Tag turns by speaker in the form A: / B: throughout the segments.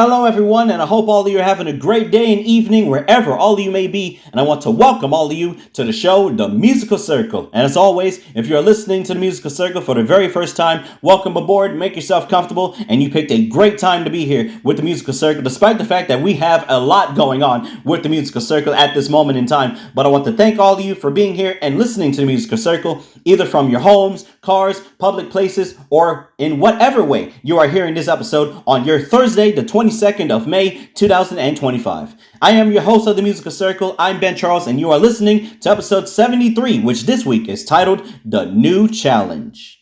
A: Hello everyone, and I hope all of you are having a great day and evening wherever all of you may be, and I want to welcome all of you to the show, The Musical Circle. And as always, if you're listening to The Musical Circle for the very first time, welcome aboard, make yourself comfortable, and you picked a great time to be here with The Musical Circle, despite the fact that we have a lot going on with The Musical Circle at this moment in time. But I want to thank all of you for being here and listening to The Musical Circle, either from your homes, cars, public places, or in whatever way you are hearing this episode on your Thursday, the 22nd of May, 2025. I am your host of The Musical Circle. I'm Ben Charles, and you are listening to episode 73, which this week is titled The New Challenge.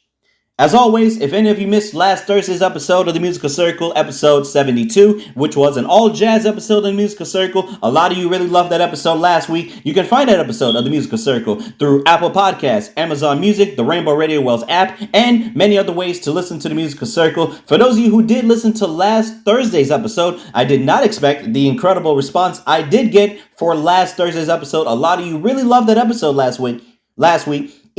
A: As always, if any of you missed last Thursday's episode of The Musical Circle, episode 72, which was an all-jazz episode of The Musical Circle, a lot of you really loved that episode last week. You can find that episode of The Musical Circle through Apple Podcasts, Amazon Music, the Rainbow Radio Wells app, and many other ways to listen to The Musical Circle. For those of you who did listen to last Thursday's episode, I did not expect the incredible response I did get for last Thursday's episode. A lot of you really loved that episode last week.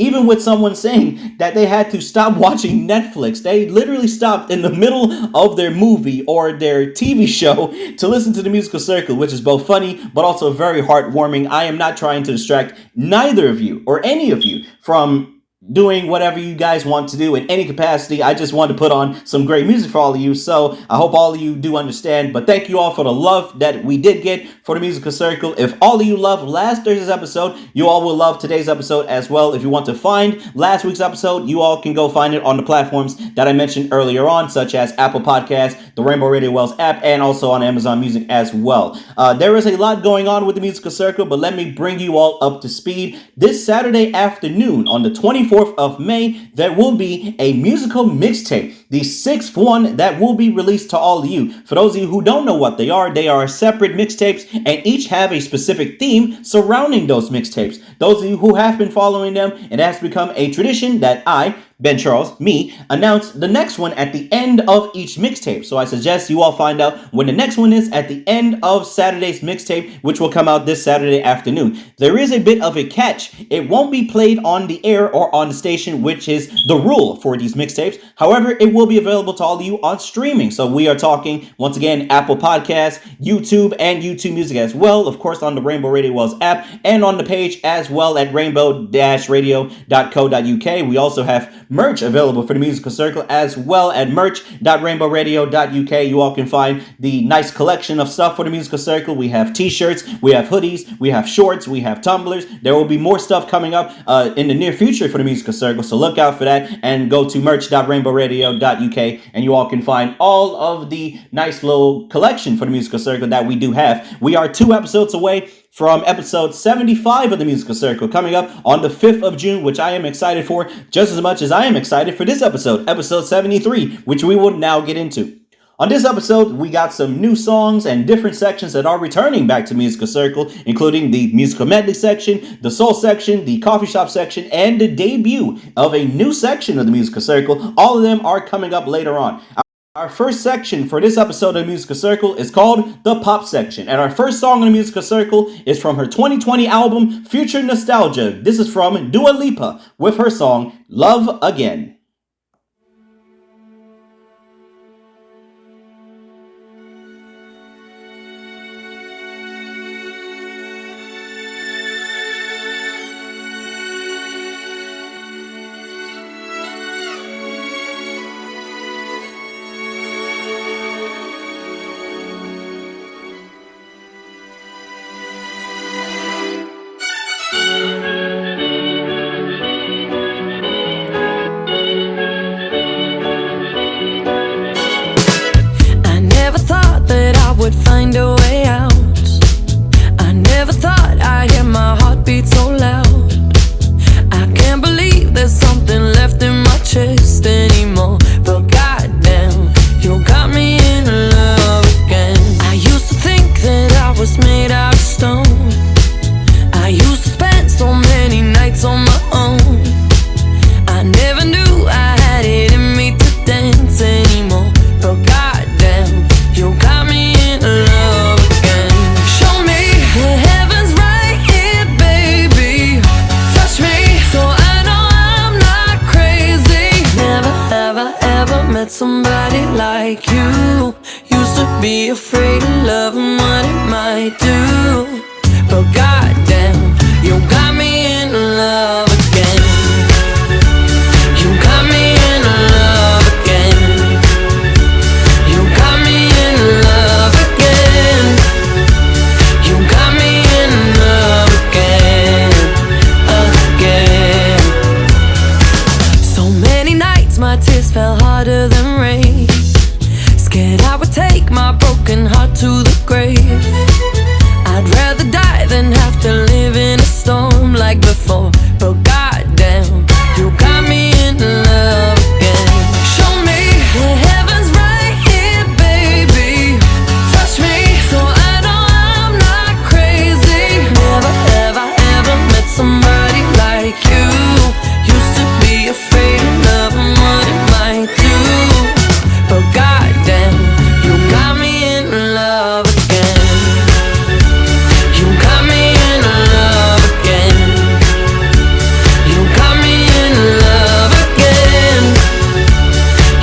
A: Even with someone saying that they had to stop watching Netflix. They literally stopped in the middle of their movie or their TV show to listen to The Musical Circle, which is both funny but also very heartwarming. I am not trying to distract neither of you or any of you from doing whatever you guys want to do in any capacity. I just want to put on some great music for all of you, so I hope all of you do understand. But thank you all for the love that we did get for The Musical Circle. If all of you loved last Thursday's episode, you all will love today's episode as well. If you want to find last week's episode, you all can go find it on the platforms that I mentioned earlier on, such as Apple Podcasts, the Rainbow Radio Wells app, and also on Amazon Music as well. There is a lot going on with The Musical Circle, but let me bring you all up to speed. This Saturday afternoon, on the 24th of May, there will be a musical mixtape, the sixth one that will be released to all of you. For those of you who don't know what they are separate mixtapes and each have a specific theme surrounding those mixtapes. Those of you who have been following them, it has become a tradition that I, Ben Charles, announce the next one at the end of each mixtape. So I suggest you all find out when the next one is at the end of Saturday's mixtape, which will come out this Saturday afternoon. There is a bit of a catch. It won't be played on the air or on the station, which is the rule for these mixtapes. However, it will be available to all of you on streaming. So we are talking, once again, Apple Podcasts, YouTube, and YouTube Music as well. Of course, on the Rainbow Radio Wells app and on the page as well at rainbow-radio.co.uk. We also have merch available for The Musical Circle as well at merch.rainbowradio.uk. You all can find the nice collection of stuff for The Musical Circle. We have t-shirts, we have hoodies, we have shorts, we have tumblers. There will be more stuff coming up in the near future for The Musical Circle, so look out for that and go to merch.rainbowradio.uk and you all can find all of the nice little collection for The Musical Circle that we do have. We are 2 episodes away from episode 75 of The Musical Circle, coming up on the 5th of June, which I am excited for just as much as I am excited for this episode, episode 73, which we will now get into. On this episode, we got some new songs and different sections that are returning back to Musical Circle, including the musical medley section, the soul section, the coffee shop section, and the debut of a new section of The Musical Circle. All of them are coming up later on. Our first section for this episode of Musical Circle is called the Pop Section, and our first song on the Musical Circle is from her 2020 album, Future Nostalgia. This is from Dua Lipa with her song, Love Again.
B: Find a way out. I never thought I'd hear my heartbeat so loud. I can't believe there's something left in my chest anymore. But goddamn, you got me in love again. I used to think that I was made out of stone. I used to spend so many nights on my own. I never knew I had it in me to dance anymore. But goddamn, you got me in love again. Show me the heavens right here, baby. Touch me so I know I'm not crazy. Never have I ever met somebody like you. Used to be afraid of love and what it might do. But goddamn, you got me in love again. You got me in love again. You got me in love again. You got me in love again, again. So many nights my tears fell harder than rain. Scared I would take my broken heart to the grave. I'd rather die than have to live in a storm like before. But goddamn, you got me in love again. Show me the heavens right here, baby. Touch me so I know I'm not crazy. Never have I ever met somebody like you. Used to be afraid of love and what it might do. But goddamn, you got me in love again. You got me in love again. You got me in love again.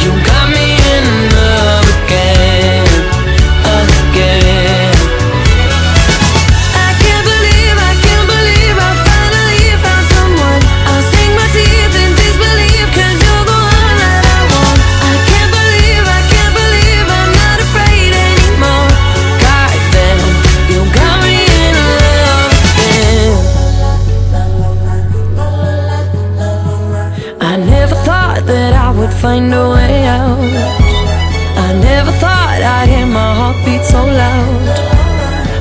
B: You got me in love again, again. I can't believe I finally found someone. I'll sink my teeth in disbelief, 'cause you're the one that I want. I can't believe I'm not afraid anymore. Goddamn, you got me in love again. I never thought that I would find a way out. I never thought I'd hear my heartbeat so loud.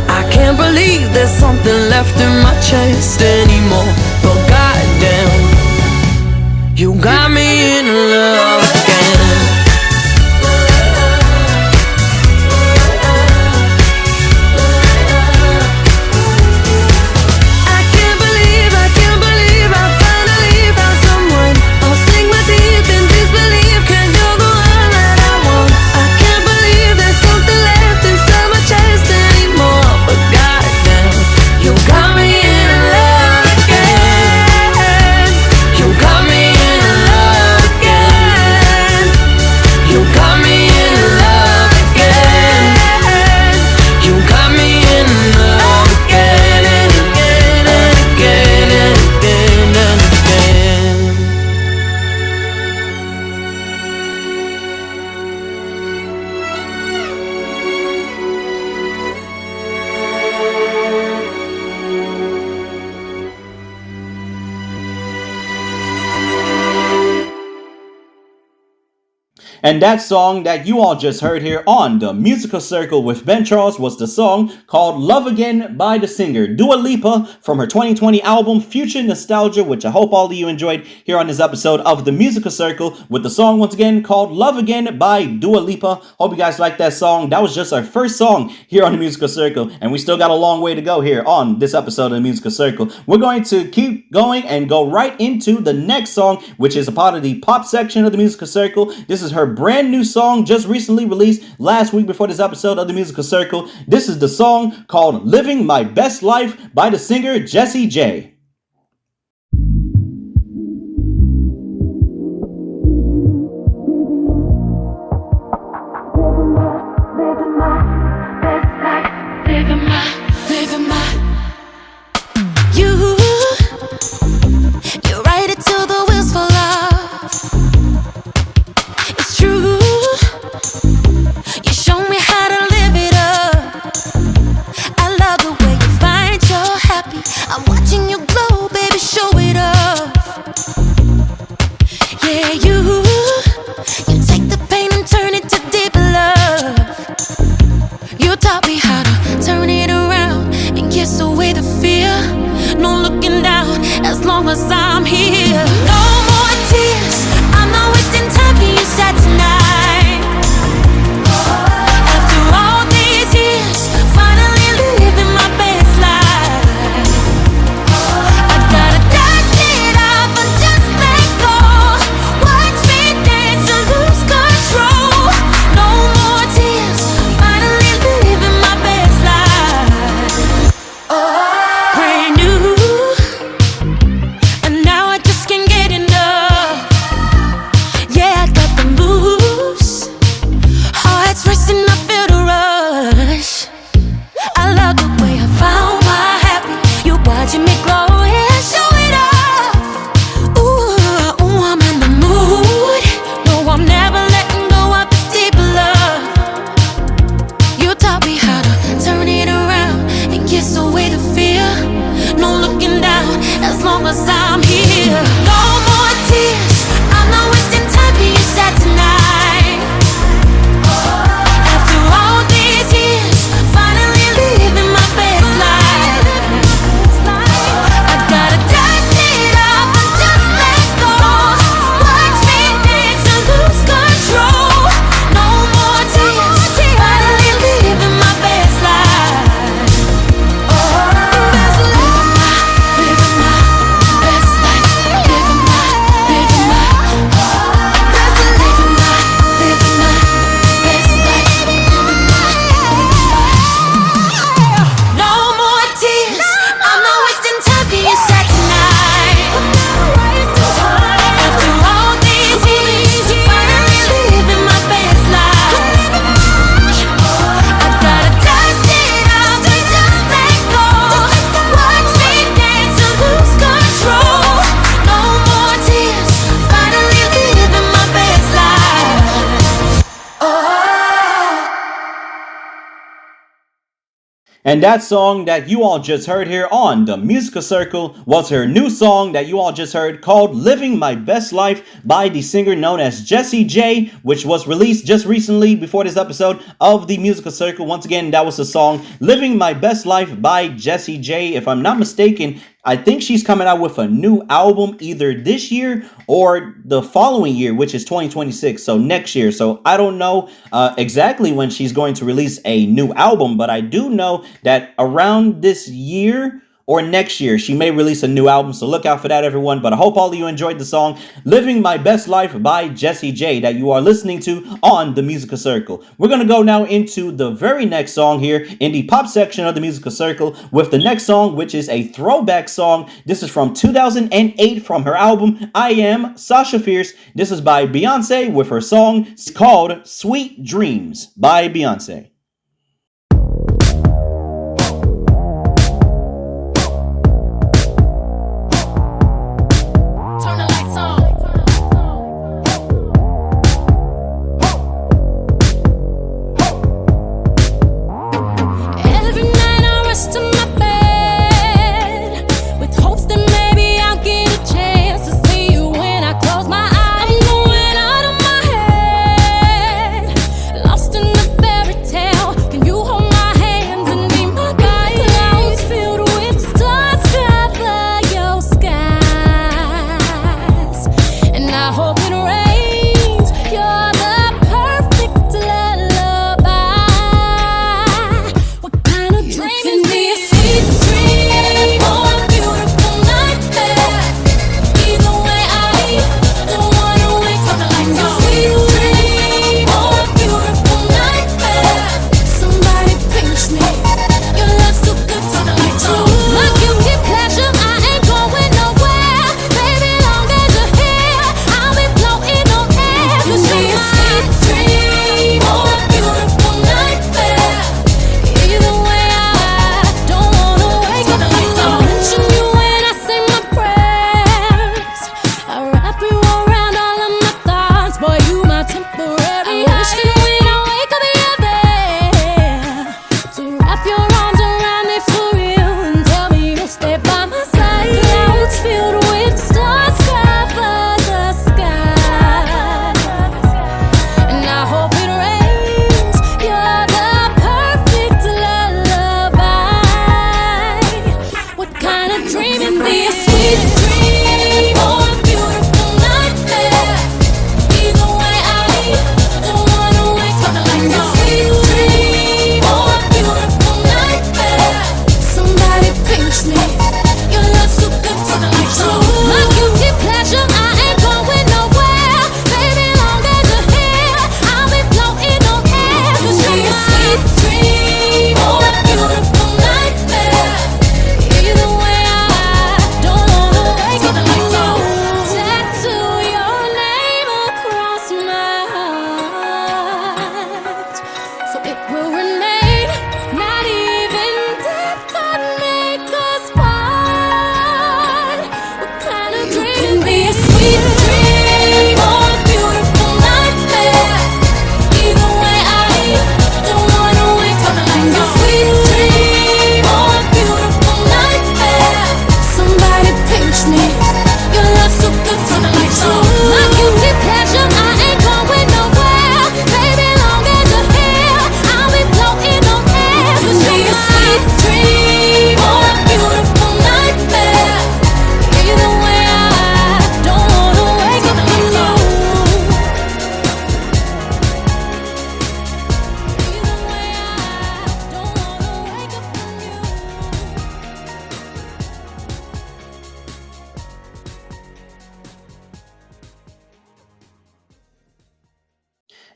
B: I can't believe there's something left in my chest anymore. But goddamn, you got me in love again. I can't believe I finally found someone. I'll sink my teeth in disbelief, 'cause you're the one that I want. I can't believe there's something left inside my chest anymore. But goddamn, you got me in love again. You got me in love again. You got me in love again. You got me in love again and again and again and again and again.
A: And that song that you all just heard here on the Musical Circle with Ben Charles was the song called Love Again by the singer Dua Lipa from her 2020 album Future Nostalgia, which I hope all of you enjoyed here on this episode of the Musical Circle with the song once again called Love Again by Dua Lipa. Hope you guys liked that song. That was just our first song here on the Musical Circle, and we still got a long way to go here on this episode of the Musical Circle. We're going to keep going and go right into the next song, which is a part of the pop section of the Musical Circle. This is her brand new song just recently released last week before this episode of the Musical Circle. This is the song called Living My Best Life by the singer Jessie J.
B: You ride it till the wheels fall off. It's true. You show me how to live it up. I love the way you find you're happy. I'm watching you glow, baby, show it off. Yeah, you take the pain and turn it to deep love. You taught me how to turn it around and kiss away the fear. No looking down as long as I'm here. No more tears, I'm not wasting time for you sad tonight. After all these years, finally living my best life. I gotta dust it off and just let go. Watch me dance and lose control. No more tears, finally living my best life. Brand new, and now I just can't get enough. long as I'm here. No more tears, I'm not wasting time being sad tonight. After all these years, finally living my best life. I gotta dust it off and just let go. Watch me dance and lose control. No more tears, finally living my best life. Living my best life, living my best life. No more tears, I'm not wasting time being sad tonight. After all these years, finally living my best life. I gotta dust it off and just let go. Watch me dance and lose control. No more tears, finally living my best life.
A: And that song that you all just heard here on the Musical Circle was her new song that you all just heard called Living My Best Life by the singer known as Jessie J, which was released just recently before this episode of the Musical Circle. Once again, that was the song Living My Best Life by Jessie J. If I'm not mistaken, I think she's coming out with a new album either this year or the following year, which is 2026, so next year. So I don't know exactly when she's going to release a new album, but I do know that around this year or next year, she may release a new album, so look out for that, everyone. But I hope all of you enjoyed the song Living My Best Life by Jessie J that you are listening to on the Musical Circle. We're going to go now into the very next song here in the pop section of the Musical Circle with the next song, which is a throwback song. This is from 2008 from her album I Am SASHA FIERCE. This is by Beyonce with her song called Sweet Dreams by Beyonce.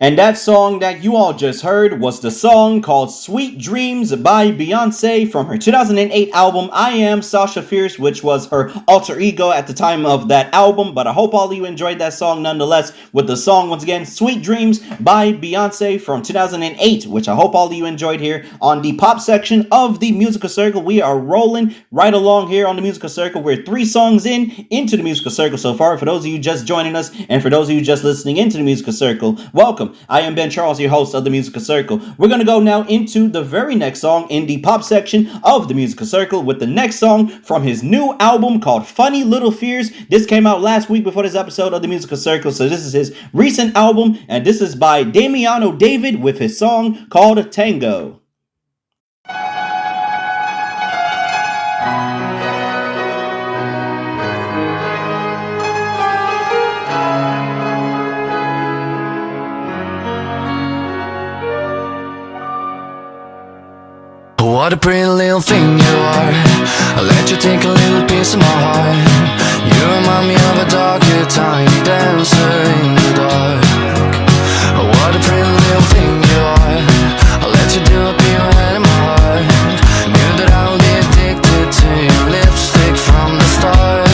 A: And that song that you all just heard was the song called Sweet Dreams by Beyonce from her 2008 album I Am SASHA FIERCE, which was her alter ego at the time of that album. But I hope all of you enjoyed that song nonetheless, with the song, once again, Sweet Dreams by Beyonce from 2008, which I hope all of you enjoyed here on the pop section of the Musical Circle. We are rolling right along here on the Musical Circle. We're 3 songs into the Musical Circle so far. For those of you just joining us, and for those of you just listening into the Musical Circle, welcome. I am Ben Charles, your host of the Musical Circle. We're going to go now into the very next song in the pop section of the Musical Circle with the next song from his new album called Funny Little Fears. This came out last week before this episode of the Musical Circle, so this is his recent album, and this is by Damiano David with his song called Tango.
B: What a pretty little thing you are. I'll let you take a little piece of my heart. You remind me of a darker, tiny dancer in the dark. What a pretty little thing you are. I'll let you do a pirouette in my heart. Knew that I would be addicted to your lipstick from the start.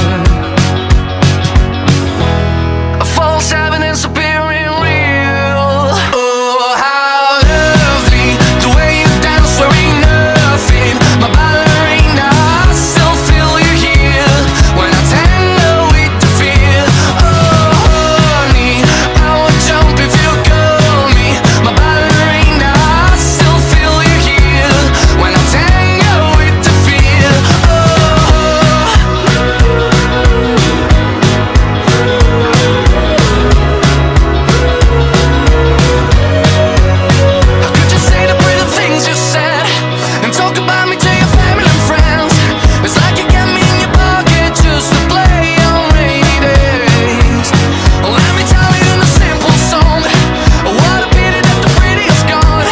B: A false evidence appearing real. Oh, how lovely the way you dance wearing my ballerina, I still feel you here when I tango with the fear. Oh honey, I would jump if you call me my ballerina, I still feel you here when I tango with the fear. How could you say the pretty things you said and talk about me to your family and friends? It's like you get me in your pocket just to play on rainy days. Let me tell you in a simple song, what a pity that the pretty is gone.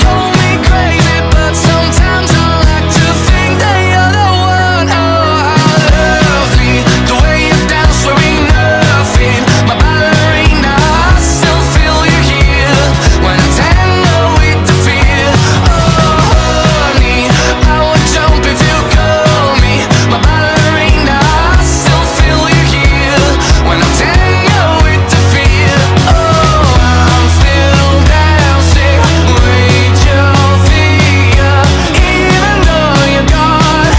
B: Call me crazy, but sometimes I like to think that you're the one. Oh, how lovely the way you dance wearing nothing. My ballerina, I still feel you here when I tango with the fear. I would jump if you call me my ballerina, I still feel you here when I tango with the fear. Oh, I'm still dancing with your fear, even though you're gone,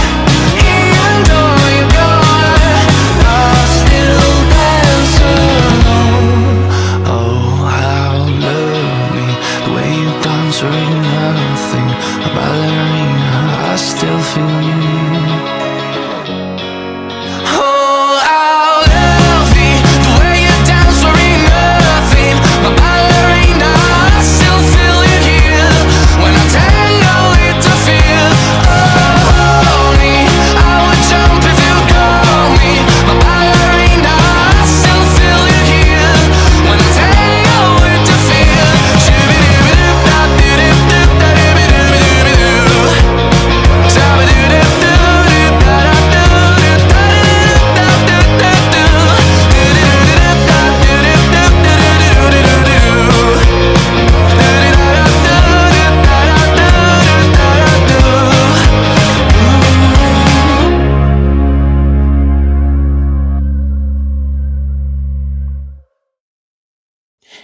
B: even though you're gone, I still dance alone. Oh, how lovely the way you dance wearing nothing. A ballerina, I still feel you. Oh, how lovely the way you dance wearing nothing. My ballerina, I still feel you here when I tango with the fear. Oh, honey, I would jump if you call me my ballerina, I still feel you here when I tango with the fear.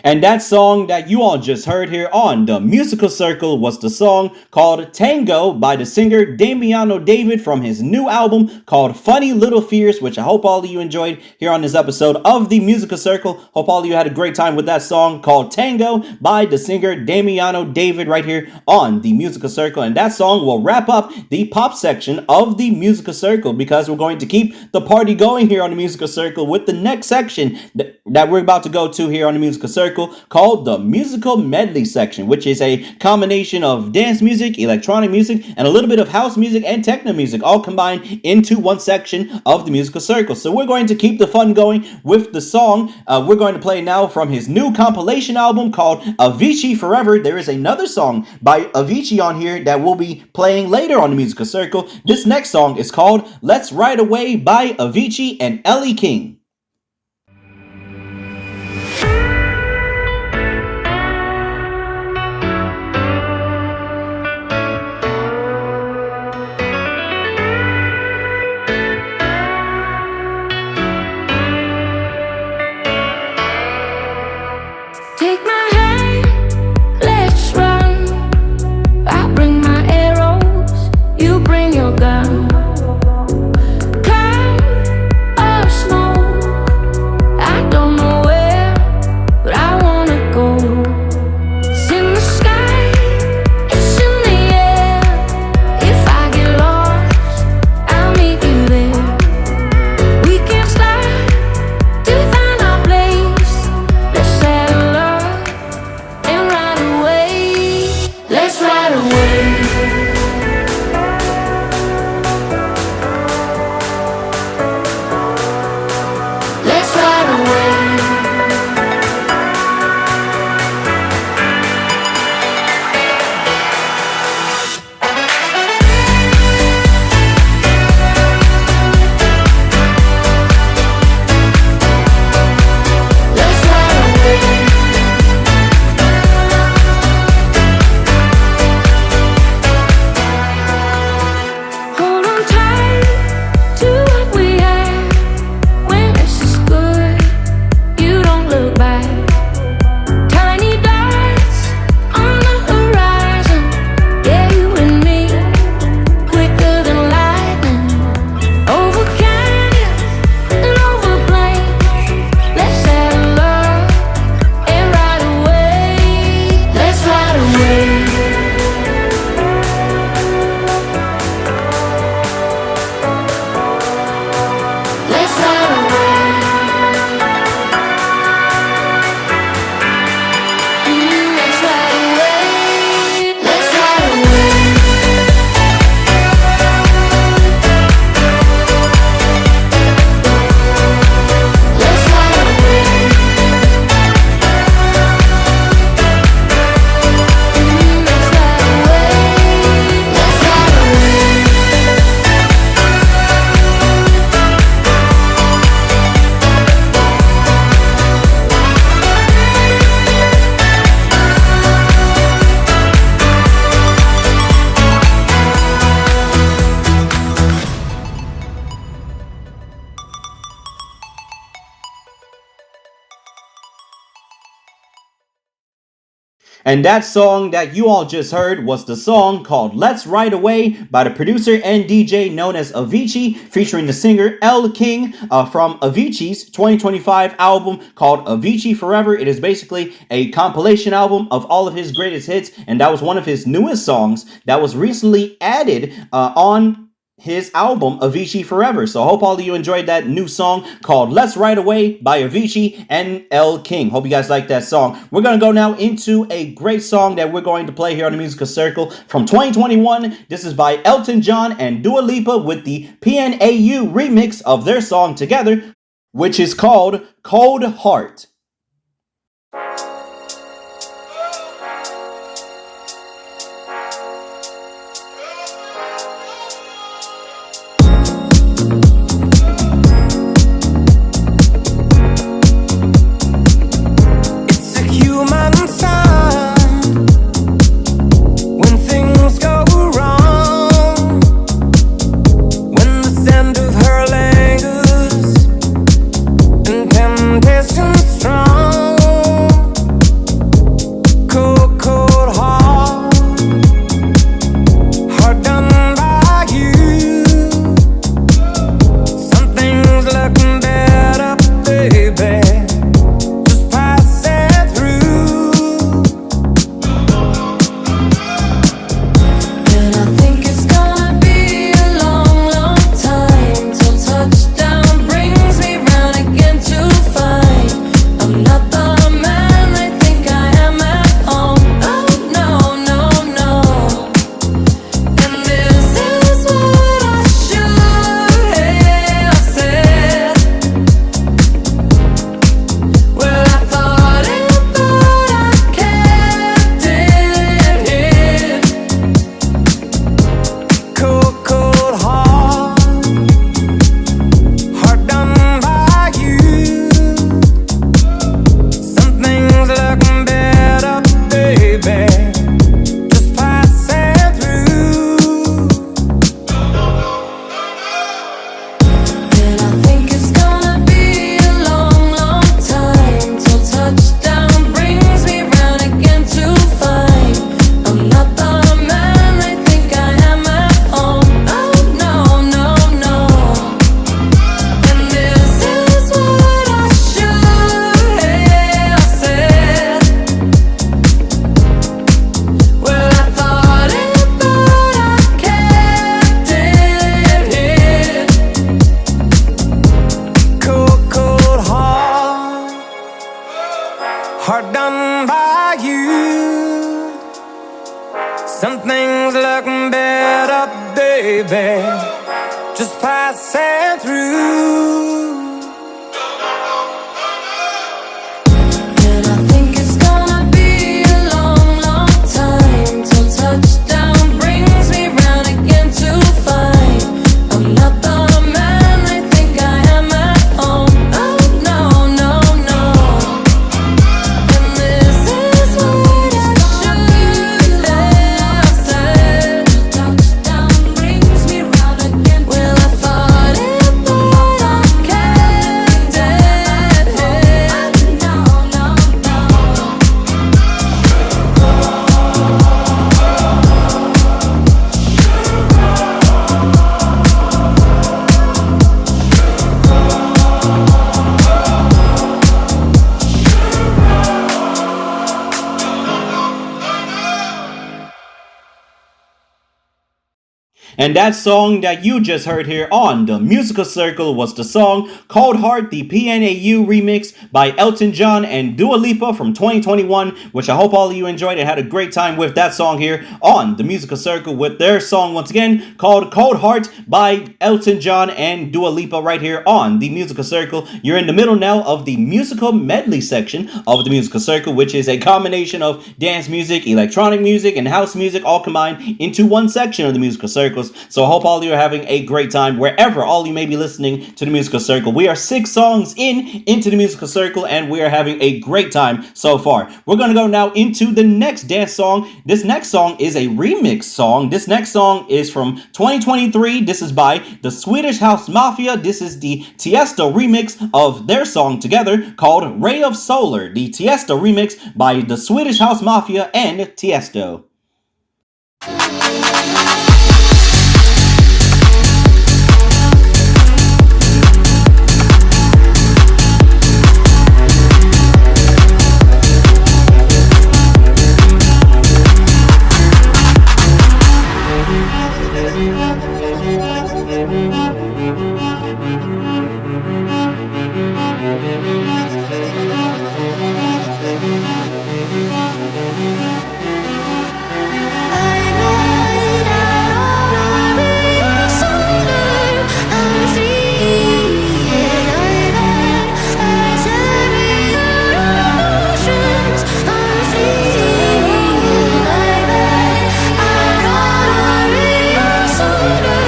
A: And that song that you all just heard here on the Musical Circle was the song called Tango by the singer Damiano David from his new album called Funny Little Fears, which I hope all of you enjoyed here on this episode of the Musical Circle. Hope all of you had a great time with that song called Tango by the singer Damiano David right here on the Musical Circle. And that song will wrap up the pop section of the Musical Circle, because we're going to keep the party going here on the Musical Circle with the next section that we're about to go to here on the Musical Circle, called the Musical Medley section, which is a combination of dance music, electronic music, and a little bit of house music and techno music, all combined into one section of the Musical Circle. So we're going to keep the fun going with the song we're going to play now from his new compilation album called Avicii Forever. There is another song by Avicii on here that we'll be playing later on the Musical Circle. This next song is called Let's Ride Away by Avicii and Elle King.
B: ride away. Let's ride away.
A: And that song that you all just heard was the song called Let's Ride Away by the producer and DJ known as Avicii, featuring the singer Elle King from Avicii's 2025 album called Avicii Forever. It is basically a compilation album of all of his greatest hits, and that was one of his newest songs that was recently added on his album Avicii Forever. So I hope all of you enjoyed that new song called Let's Ride Away by Avicii and Elle King. Hope you guys like that song. We're going to go now into a great song that we're going to play here on the Musical Circle from 2021. This is by Elton John and Dua Lipa with the PNAU remix of their song together, which is called Cold Heart.
C: Strong.
B: when things look better, baby, just passing through. And I think it's gonna be a long, long time till touchdown brings me round again to find I'm not the man they think I am at home. Oh no, no, no. And this is what I should have said. Touchdown brings me round again. Well, I thought it, but I kept it. No, no, no.
A: And that song that you just heard here on the Musical Circle was the song Cold Heart, the PNAU remix by Elton John and Dua Lipa from 2021, which I hope all of you enjoyed and had a great time with that song here on the Musical Circle with their song once again called Cold Heart by Elton John and Dua Lipa right here on the Musical Circle. You're in the middle now of the musical medley section of the Musical Circle, which is a combination of dance music, electronic music, and house music all combined into one section of the Musical Circles. So I hope all of you are having a great time wherever all you may be listening to the Musical Circle. We are 6 songs into the Musical Circle, and we are having a great time so far. We're going to go now into the next dance song. This next song is a remix song. This next song is from 2023. This is by the Swedish House Mafia. This is the Tiesto remix of their song together called Ray of Solar. The Tiesto remix by the Swedish House Mafia and Tiesto.
B: Solar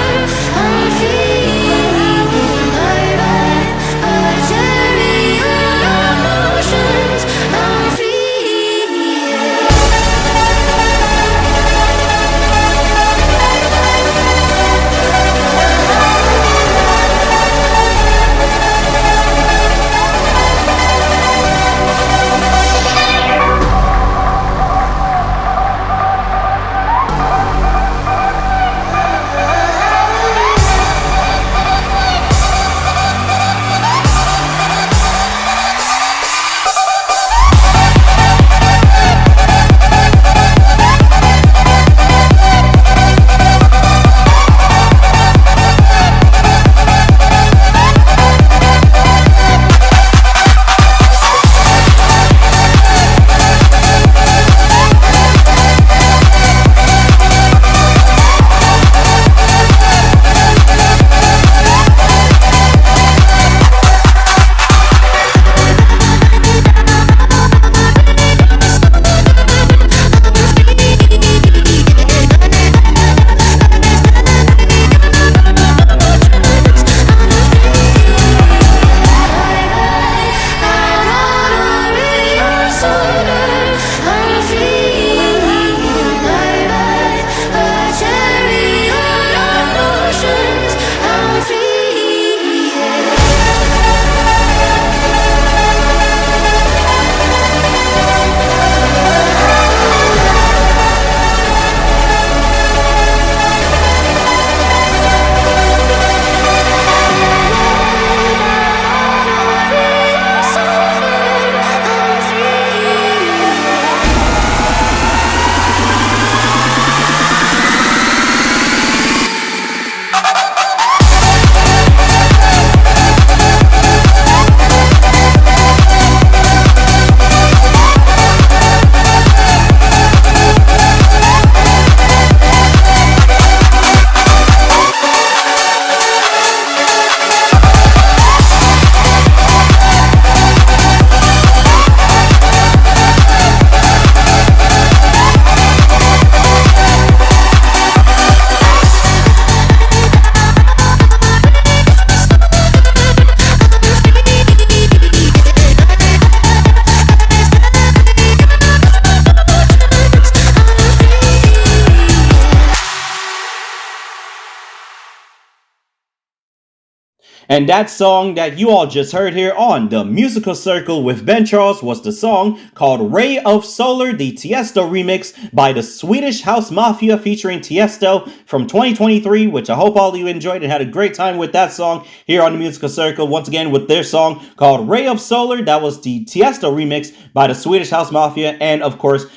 A: And that song that you all just heard here on the Musical Circle with Ben Charles was the song called Ray of Solar, the Tiesto remix by the Swedish House Mafia featuring Tiesto from 2023, which I hope all of you enjoyed and had a great time with that song here on the Musical Circle. Once again, with their song called Ray of Solar, that was the Tiesto remix by the Swedish House Mafia, and of course,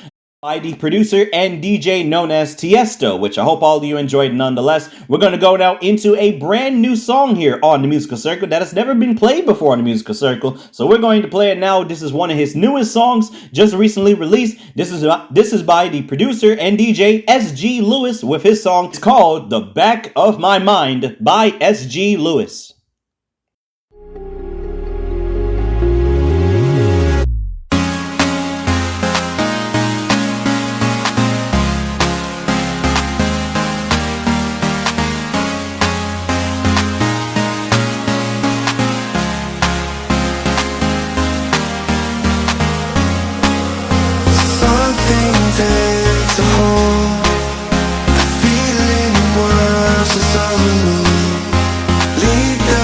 A: by the producer and DJ known as Tiesto, which I hope all of you enjoyed nonetheless. We're going to go now into a brand new song here on the Musical Circle that has never been played before on the Musical Circle. So we're going to play it now. This is one of his newest songs, just recently released. This is by the producer and DJ SG Lewis with his song. It's called The Back of My Mind by SG Lewis.
C: Takes a hold, a feeling worse is over me. Lead the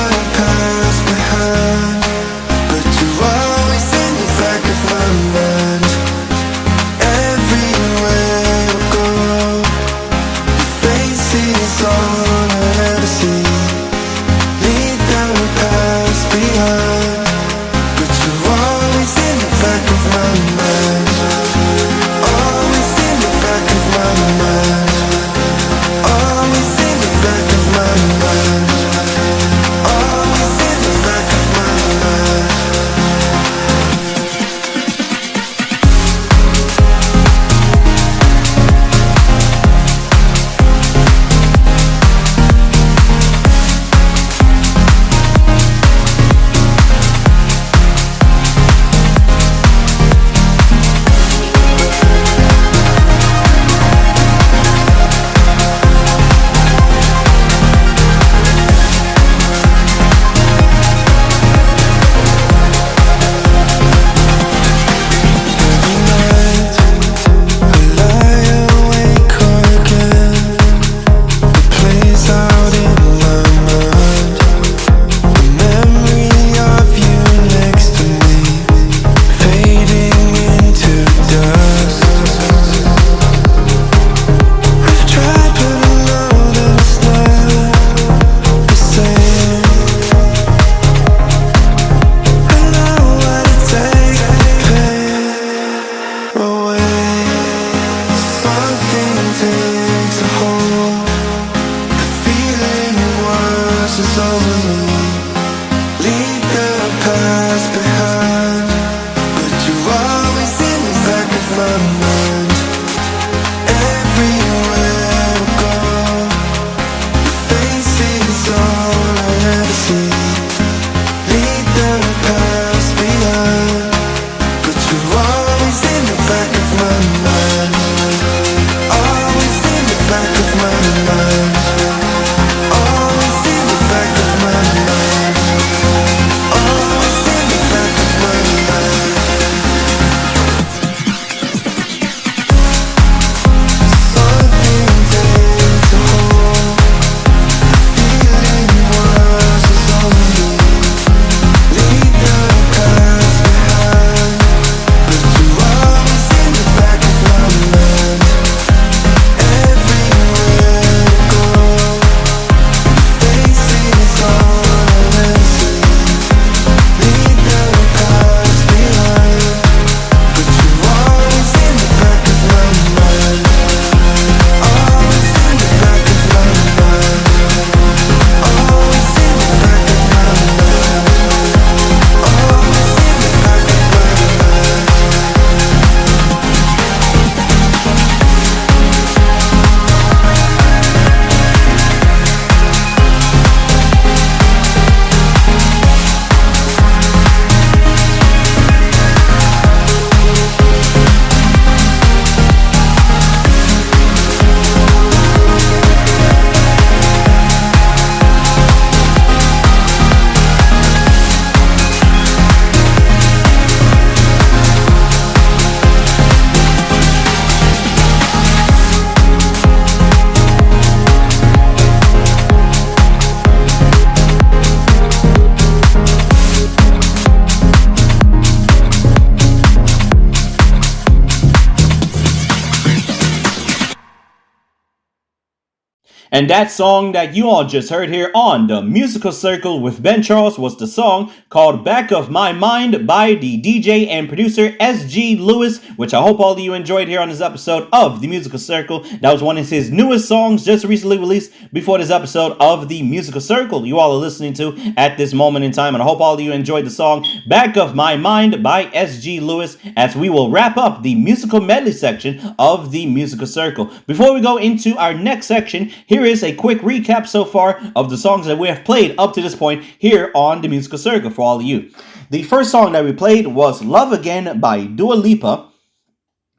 A: And that song that you all just heard here on the Musical Circle with Ben Charles was the song called Back of My Mind by the DJ and producer S.G. Lewis, which I hope all of you enjoyed here on this episode of the Musical Circle. That was one of his newest songs just recently released before this episode of the Musical Circle you all are listening to at this moment in time. And I hope all of you enjoyed the song Back of My Mind by S.G. Lewis, as we will wrap up the musical medley section of the Musical Circle. Before we go into our next section, here is a quick recap so far of the songs that we have played up to this point here on the Musical Circle for all of you. The first song that we played was Love Again by Dua Lipa.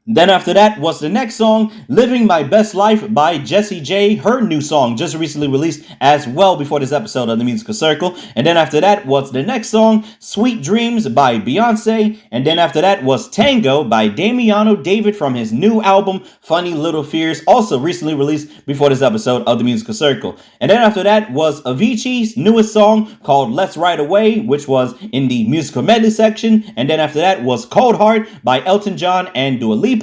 A: Then after that was the next song, Living My Best Life by Jessie J, her new song just recently released as well before this episode of the Musical Circle. And then after that was the next song, Sweet Dreams by Beyonce. And then after that was Tango by Damiano David from his new album, Funny Little Fears, also recently released before this episode of the Musical Circle. And then after that was Avicii's newest song called Let's Ride Away, which was in the musical medley section. And then after that was Cold Heart by Elton John and Dua Lipa.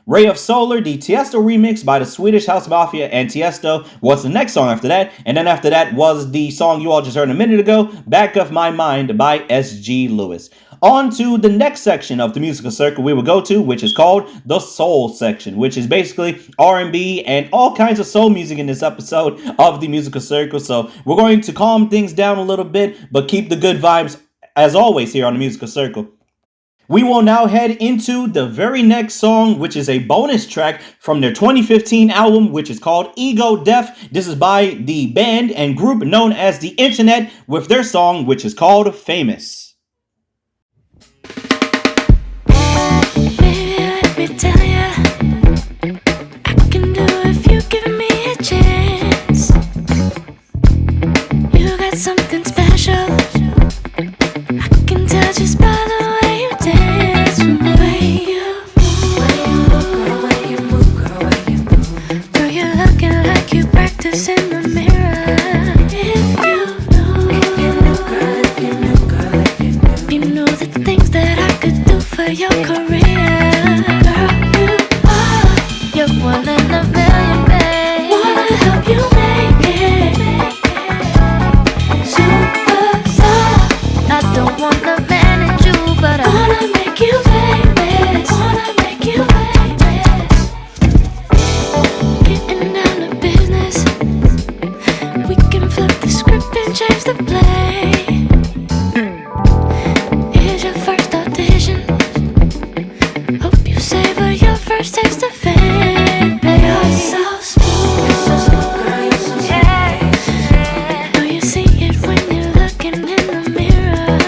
A: Ray of Solar, the Tiesto remix by the Swedish House Mafia and Tiesto was the next song after that. And then after that was the song you all just heard a minute ago, Back of My Mind by S.G. Lewis. On to the next section of the Musical Circle we will go to, which is called the Soul section, which is basically R&B and all kinds of soul music in this episode of the Musical Circle. So we're going to calm things down a little bit, but keep the good vibes as always here on the Musical Circle. We will now head into the very next song, which is a bonus track from their 2015 album, which is called Ego Death. This is by the band and group known as The Internet with their song, which is called Famous.
B: Baby, let me tell ya, I can do if you give me a chance. You got something special, I can tell just by the way you dance. From the way you move, girl, you're looking like you practice in the mirror. If you know the things that I could do for your career. Girl, you're one in a million, babe. Wanna help you make it superstar. I don't wanna manage you, but I wanna make you famous. Wanna make you famous. Getting down to business, we can flip the script and change the play. Here's your first audition, hope you savor your first taste of fame. Baby, you're so smooth, yeah. Know you see it when you're looking in the mirror.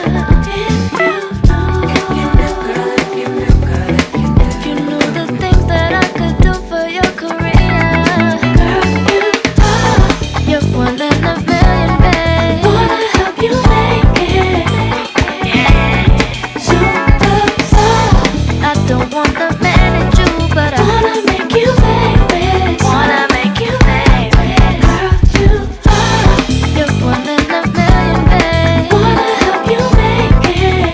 B: If you know the things that I could do for your career. Girl, you're one in a million, babe. Wanna help you make it superstar. I don't wanna manage you, but I wanna make you famous. Wanna make you famous. Girl, you're one in a million, babe. Wanna help you make it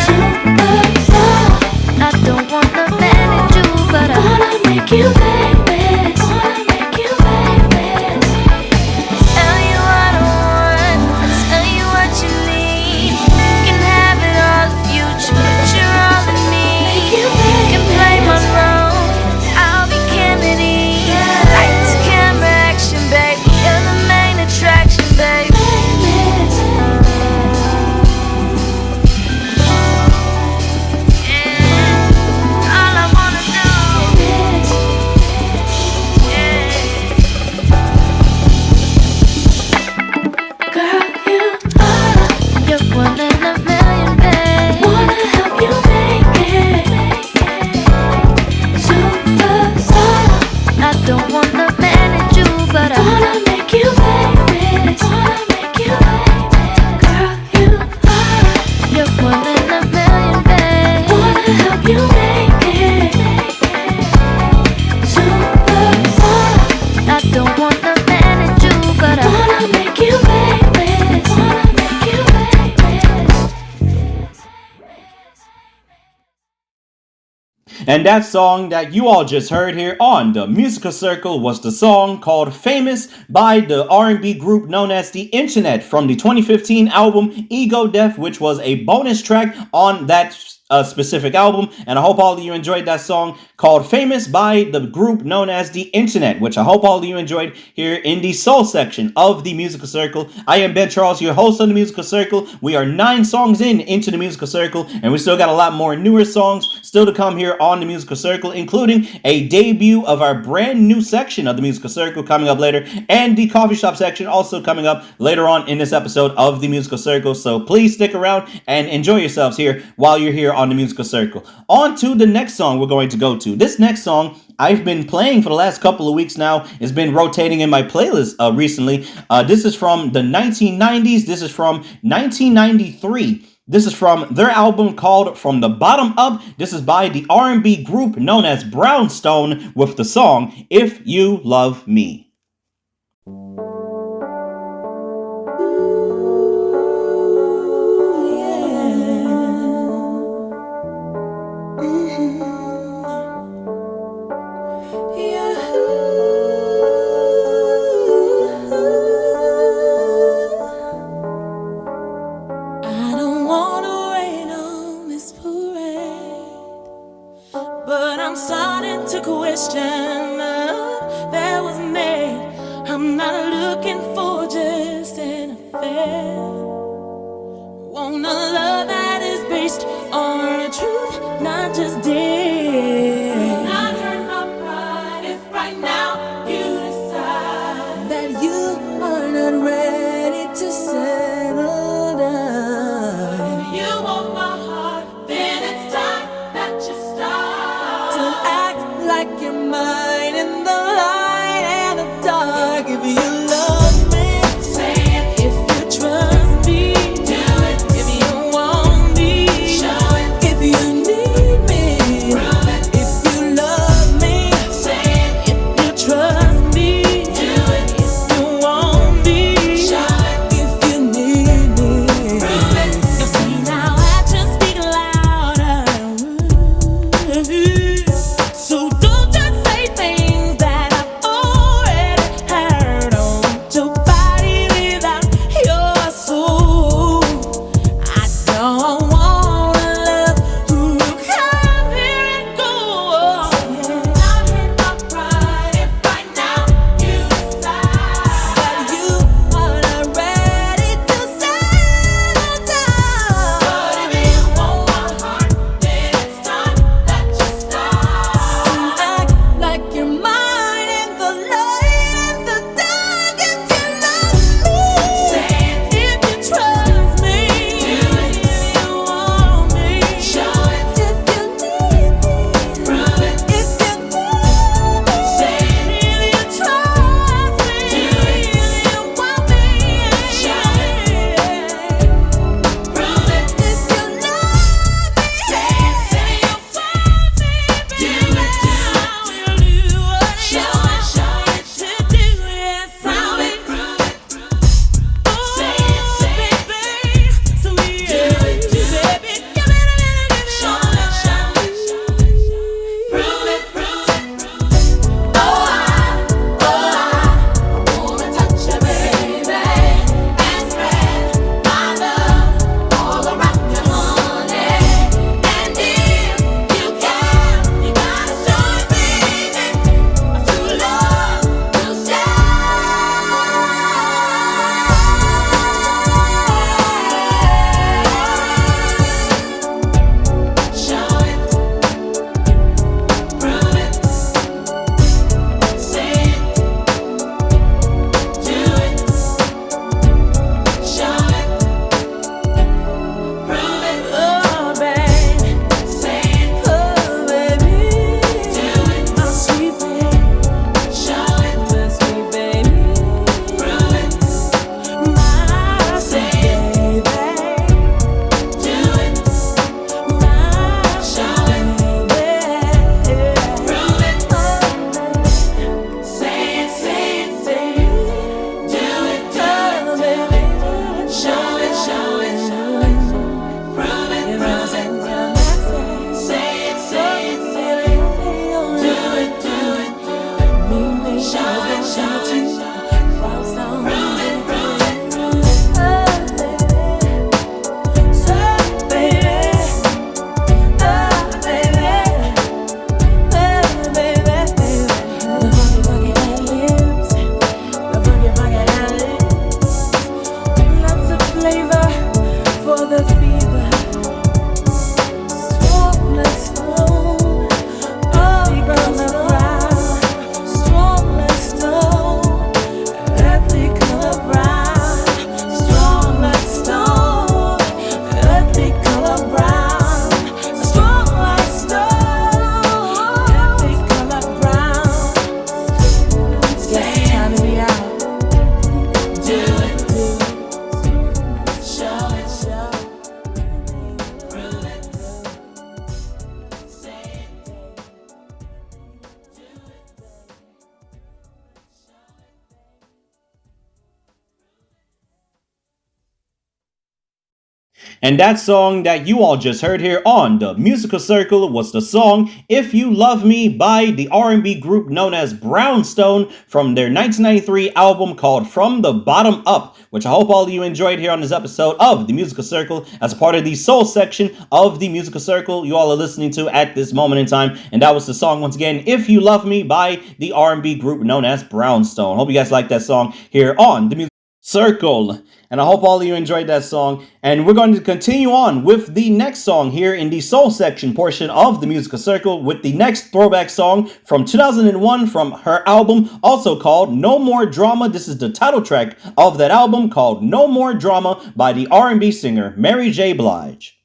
B: superstar. I don't wanna manage you, but I wanna make you famous. Wanna make you famous. Tell you what I want, tell you what you need. You can have it all if you just put your all in me. You can play my role, I'll be Kennedy. Lights, camera, action, baby. You're the main attraction, baby. Yeah, all I wanna do. Yeah. Girl, you're one in a million, babe. Wanna help you make it superstar. I don't wanna manage you, but I wanna make you famous. Wanna make you famous. Girl, you're one in a million, babe. Wanna help you make it superstar. I don't wanna manage you, but I wanna make you famous. Wanna make you famous.
A: And that song that you all just heard here on the Musical Circle was the song called Famous by the R&B group known as The Internet from the 2015 album Ego Death, which was a bonus track on that specific album. And I hope all of you enjoyed that song called Famous by the group known as The Internet, which I hope all of you enjoyed here in the soul section of the Musical Circle. I am Ben Charles, your host of the Musical Circle. We are 9 songs into the Musical Circle, and we still got a lot more newer songs still to come here on the Musical Circle, including a debut of our brand new section of the Musical Circle coming up later, and the coffee shop section also coming up later on in this episode of the Musical Circle. So please stick around and enjoy yourselves here while you're here on the Musical Circle. On to the next song we're going to go to. This next song I've been playing for the last couple of weeks now. It's been rotating in my playlist recently. This is from the 1990s. This is from 1993. This is from their album called From the Bottom Up. This is by the R&B group known as Brownstone with the song If You Love Me.
B: But I'm starting to question there was me.
A: And that song that you all just heard here on the Musical Circle was the song If You Love Me by the R&B group known as Brownstone from their 1993 album called From the Bottom Up, which I hope all of you enjoyed here on this episode of the Musical Circle as a part of the soul section of the Musical Circle you all are listening to at this moment in time. And that was the song, once again, If You Love Me by the R&B group known as Brownstone. Hope you guys like that song here on the Musical Circle. And I hope all of you enjoyed that song. And we're going to continue on with the next song here in the soul section portion of the Musical Circle with the next throwback song from 2001 from her album, also called No More Drama. This is the title track of that album called No More Drama by the R&B singer Mary J. Blige.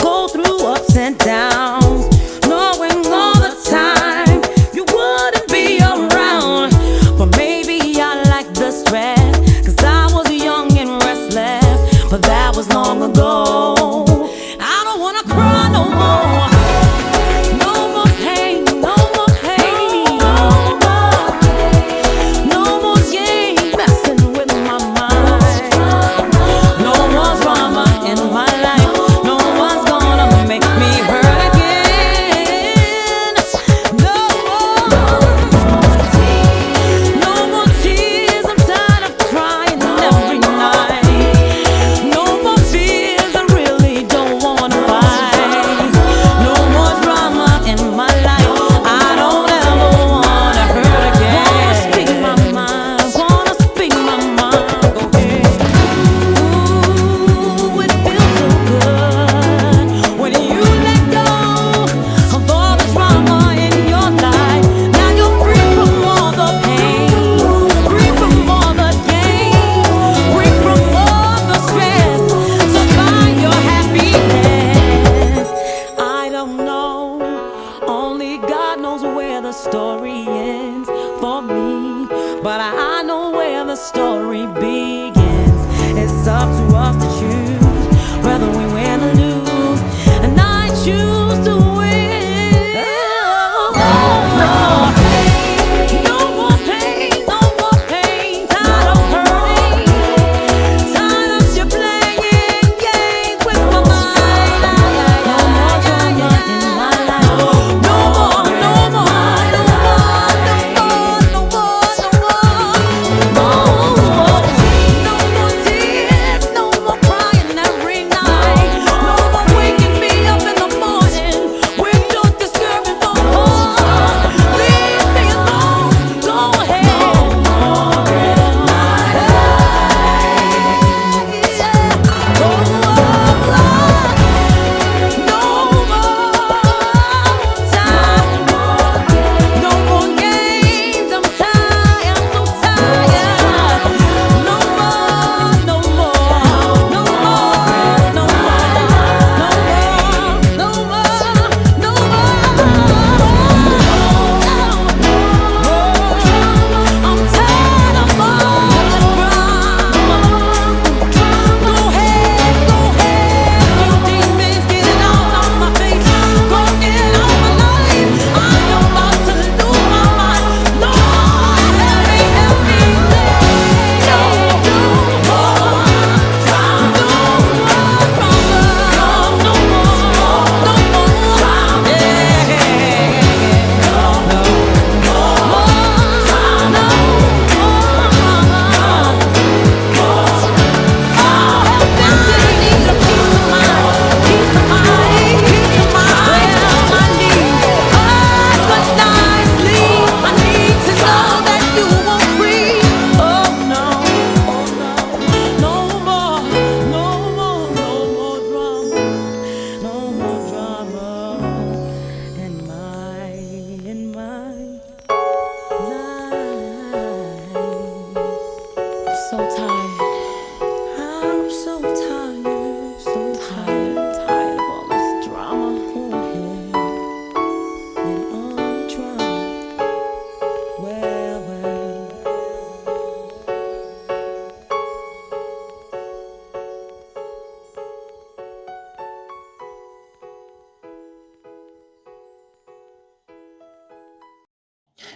B: Go through ups and downs.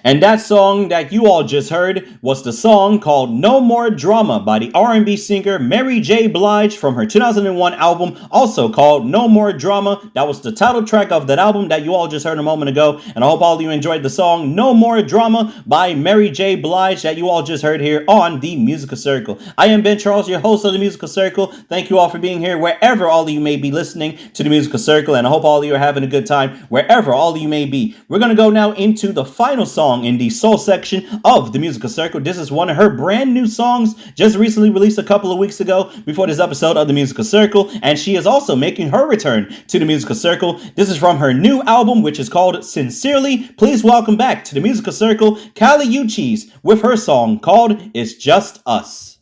A: And that song that you all just heard was the song called No More Drama by the R&B singer Mary J. Blige from her 2001 album, also called No More Drama. That was the title track of that album that you all just heard a moment ago. And I hope all of you enjoyed the song No More Drama by Mary J. Blige that you all just heard here on The Musical Circle. I am Ben Charles, your host of The Musical Circle. Thank you all for being here wherever all of you may be listening to The Musical Circle. And I hope all of you are having a good time wherever all of you may be. We're going to go now into the final song in the soul section of The Musical Circle. This is one of her brand new songs, just recently released a couple of weeks ago before this episode of The Musical Circle, and she is also making her return to The Musical Circle. This is from her new album, which is called Sincerely. Please welcome back to The Musical Circle, Kali Uchis, with her song called It's Just Us.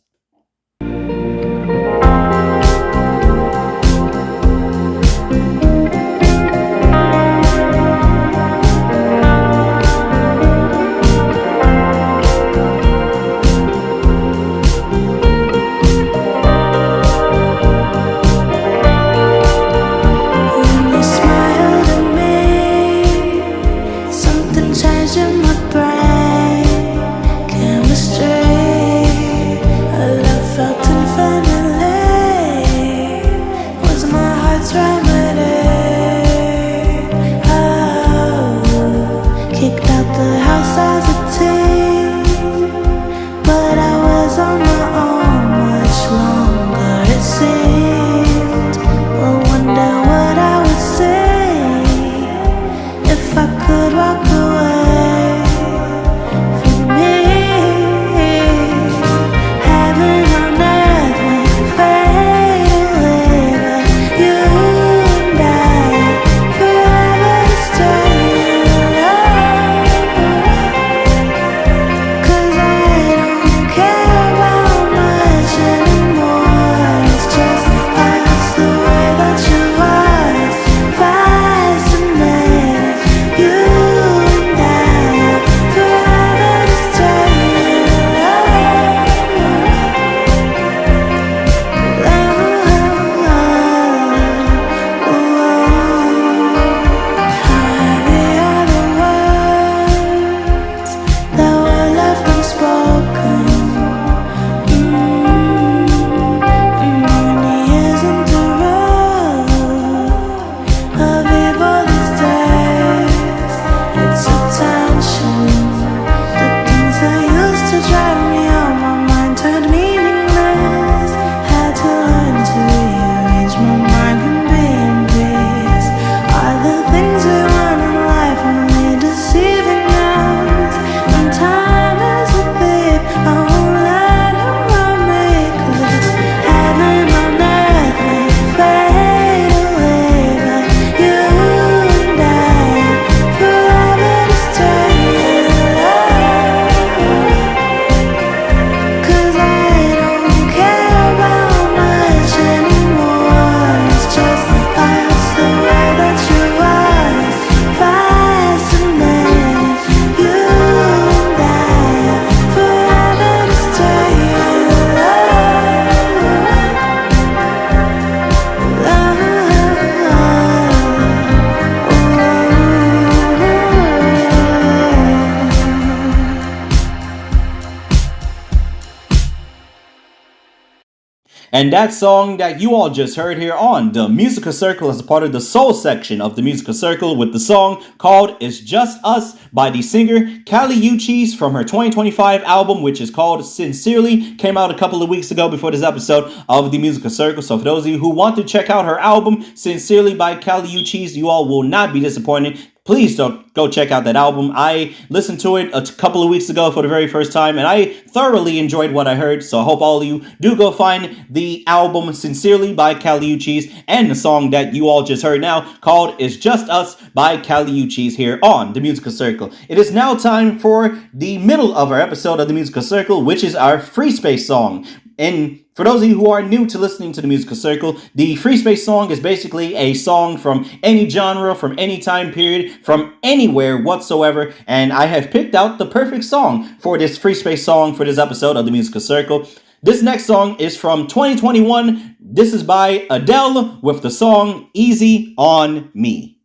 A: And that song that you all just heard here on The Musical Circle is a part of the soul section of The Musical Circle with the song called It's Just Us by the singer Kali Uchis from her 2025 album, which is called Sincerely. Came out a couple of weeks ago before this episode of The Musical Circle. So for those of you who want to check out her album, Sincerely by Kali Uchis, you all will not be disappointed. Please don't go check out that album. I listened to it a couple of weeks ago for the very first time, and I thoroughly enjoyed what I heard. So I hope all of you do go find the album Sincerely by Kali Uchis and the song that you all just heard now called It's Just Us by Kali Uchis here on The Musical Circle. It is now time for the middle of our episode of The Musical Circle, which is our Free Space song. And for those of you who are new to listening to The Musical Circle, the Free Space song is basically a song from any genre, from any time period, from anywhere whatsoever. And I have picked out the perfect song for this Free Space song for this episode of The Musical Circle. This next song is from 2021. This is by Adele with the song Easy on Me.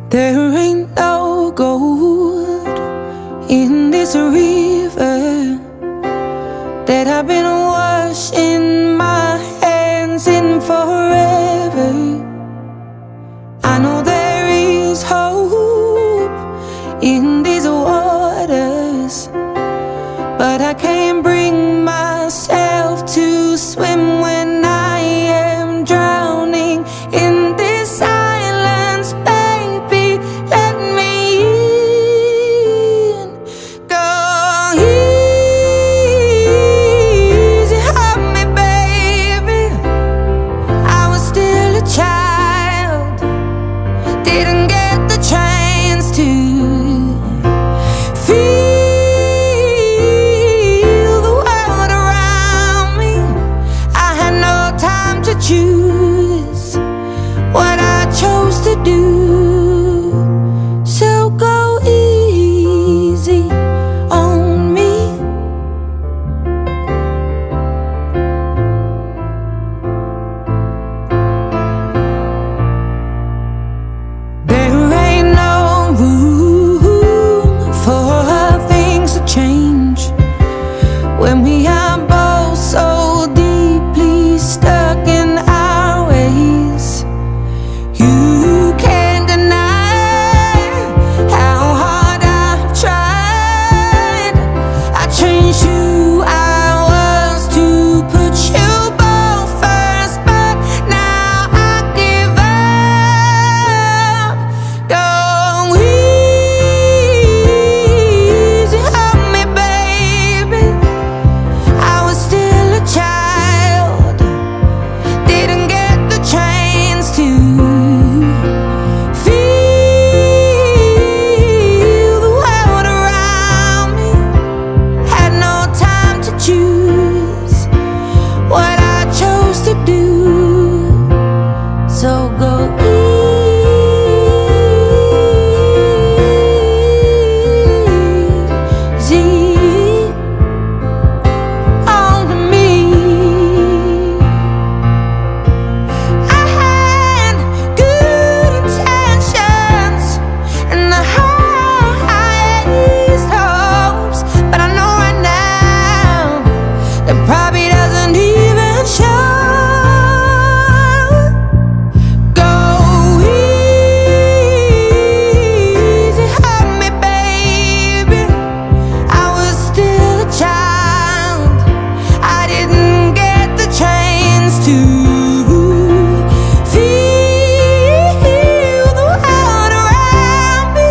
B: There ain't no gold in this river that I've been washing my hands in forever. I know there is hope in these waters, but I can't bring myself to swim when I am drowning in this silence. Baby, let me in. Go easy on me, baby. I was still a child, didn't get the chance to feel the world around me. I had no time to choose what I chose to do. So go easy on me. There ain't no room for things to change when we are both so deeply stuck in our ways. You can't deny how hard I've tried. I changed who I was to put you both first, but now I give up. Go easy on me, baby. I was still a child, didn't get the chance to feel the world around me. Had no time to choose what I chose to do. So go easy on me. I had good intentions and the highest hopes, but I know right now that probably doesn't even show. Go easy on me, baby. I was still a child, I didn't get the chance to feel the world around me.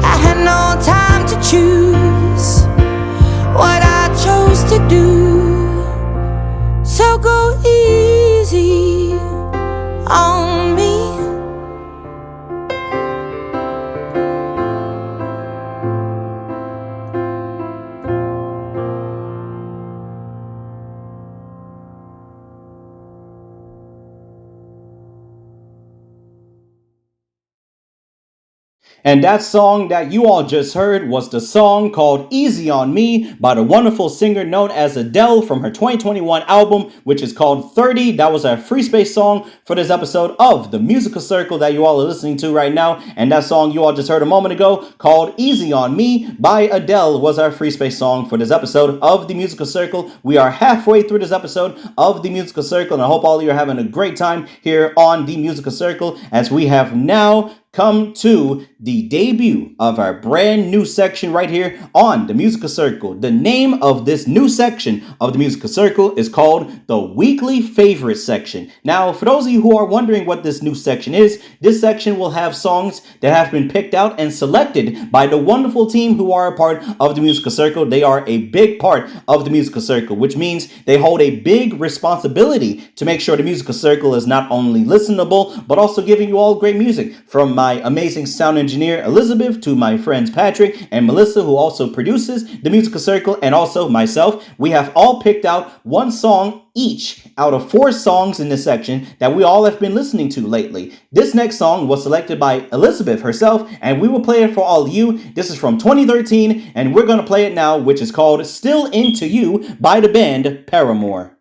B: I had no time to choose what I chose to do. So go easy on me.
A: And that song that you all just heard was the song called Easy on Me by the wonderful singer known as Adele from her 2021 album, which is called 30. That was our free space song for this episode of The Musical Circle that you all are listening to right now. And that song you all just heard a moment ago called Easy on Me by Adele was our free space song for this episode of The Musical Circle. We are halfway through this episode of The Musical Circle, and I hope all of you are having a great time here on The Musical Circle as we have now come to the debut of our brand new section right here on The Musical Circle. The name of this new section of The Musical Circle is called the Weekly Favorite Section. Now, for those of you who are wondering what this new section is, this section will have songs that have been picked out and selected by the wonderful team who are a part of The Musical Circle. They are a big part of The Musical Circle, which means they hold a big responsibility to make sure The Musical Circle is not only listenable, but also giving you all great music. From my amazing sound engineer Elizabeth to my friends Patrick and Melissa, who also produces The Musical Circle, and also myself, we have all picked out one song each out of 4 songs in this section that we all have been listening to lately. This next song was selected by Elizabeth herself, and we will play it for all of you. This is from 2013, and we're going to play it now, which is called Still Into You by the band Paramore.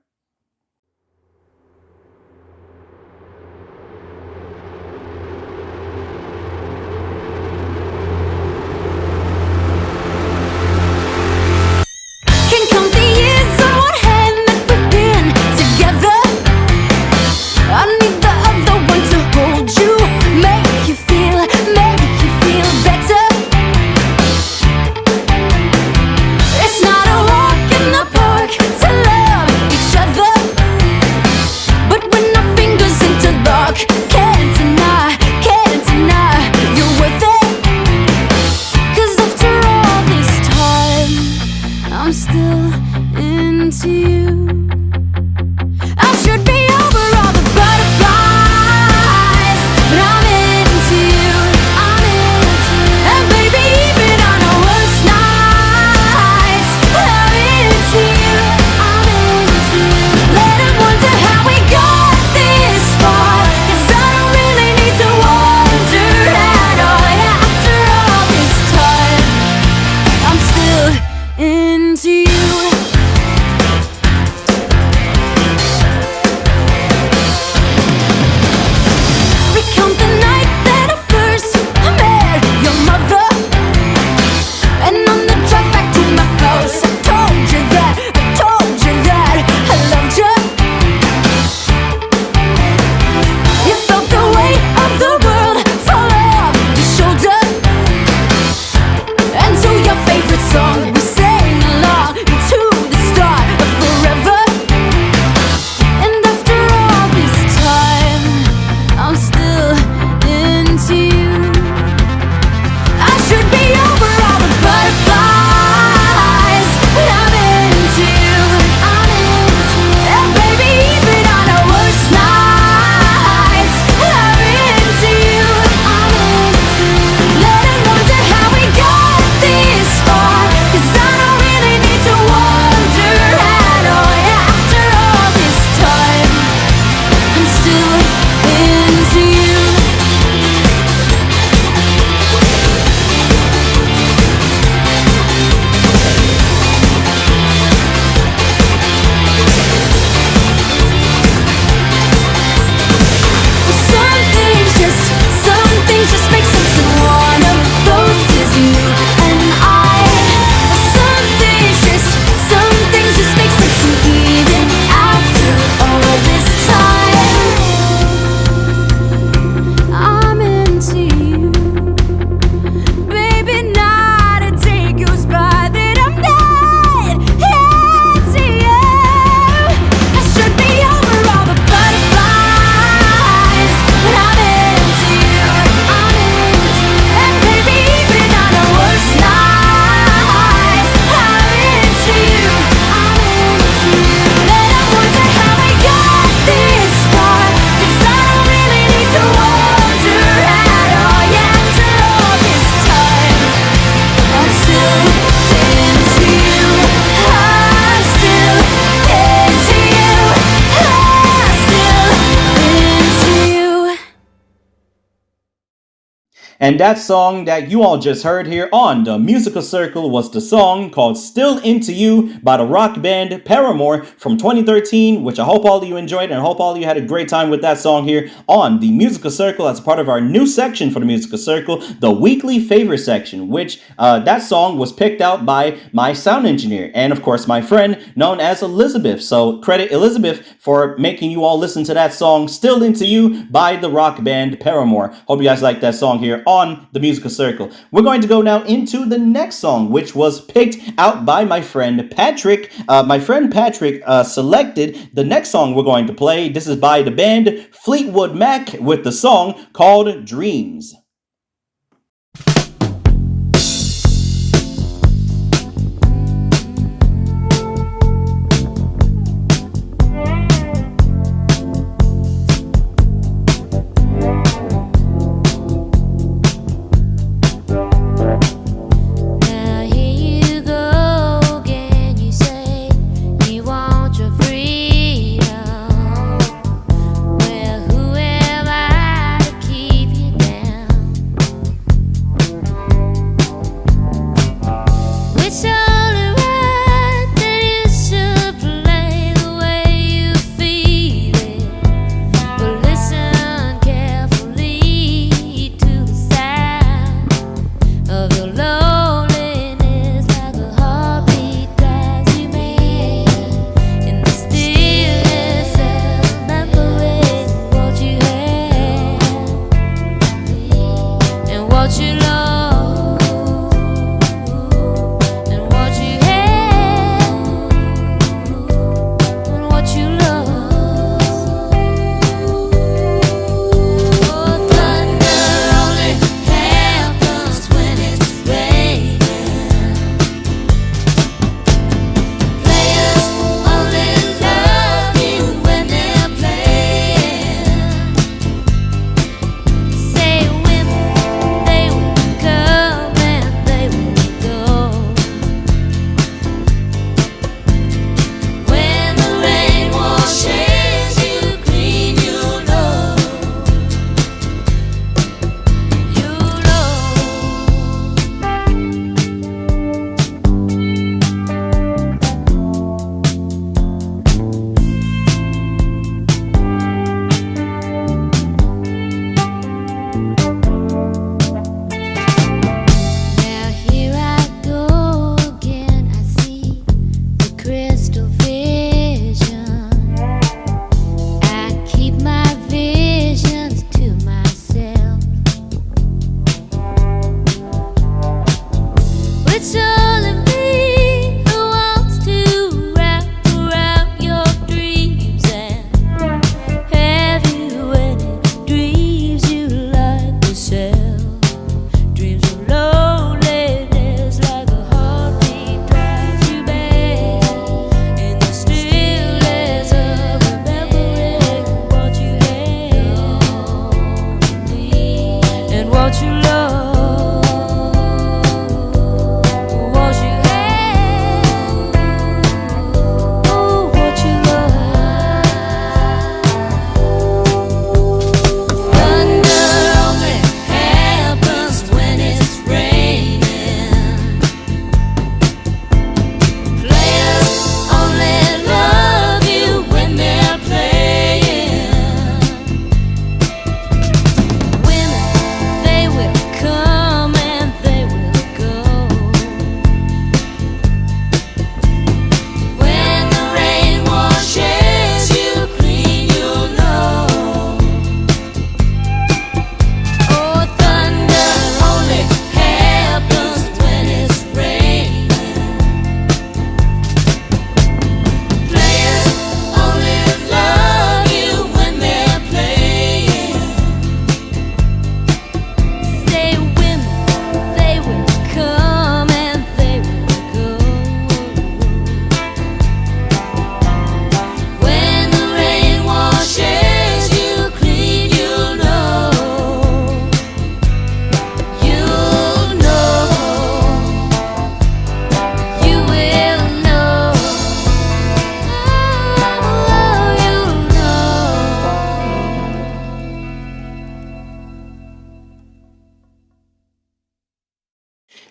A: And that song that you all just heard here on the Musical Circle was the song called Still Into You by the rock band Paramore from 2013, which I hope all of you enjoyed and I hope all of you had a great time with that song here on the Musical Circle as part of our new section for the Musical Circle, the Weekly Favor section, which that song was picked out by my sound engineer and, of course, my friend known as Elizabeth. So credit Elizabeth for making you all listen to that song Still Into You by the rock band Paramore. Hope you guys like that song here on the Musical Circle. We're going to go now into the next song, which was picked out by my friend Patrick. Selected the next song we're going to play. This is by the band Fleetwood Mac with the song called Dreams.
B: Well, who am I to keep you down?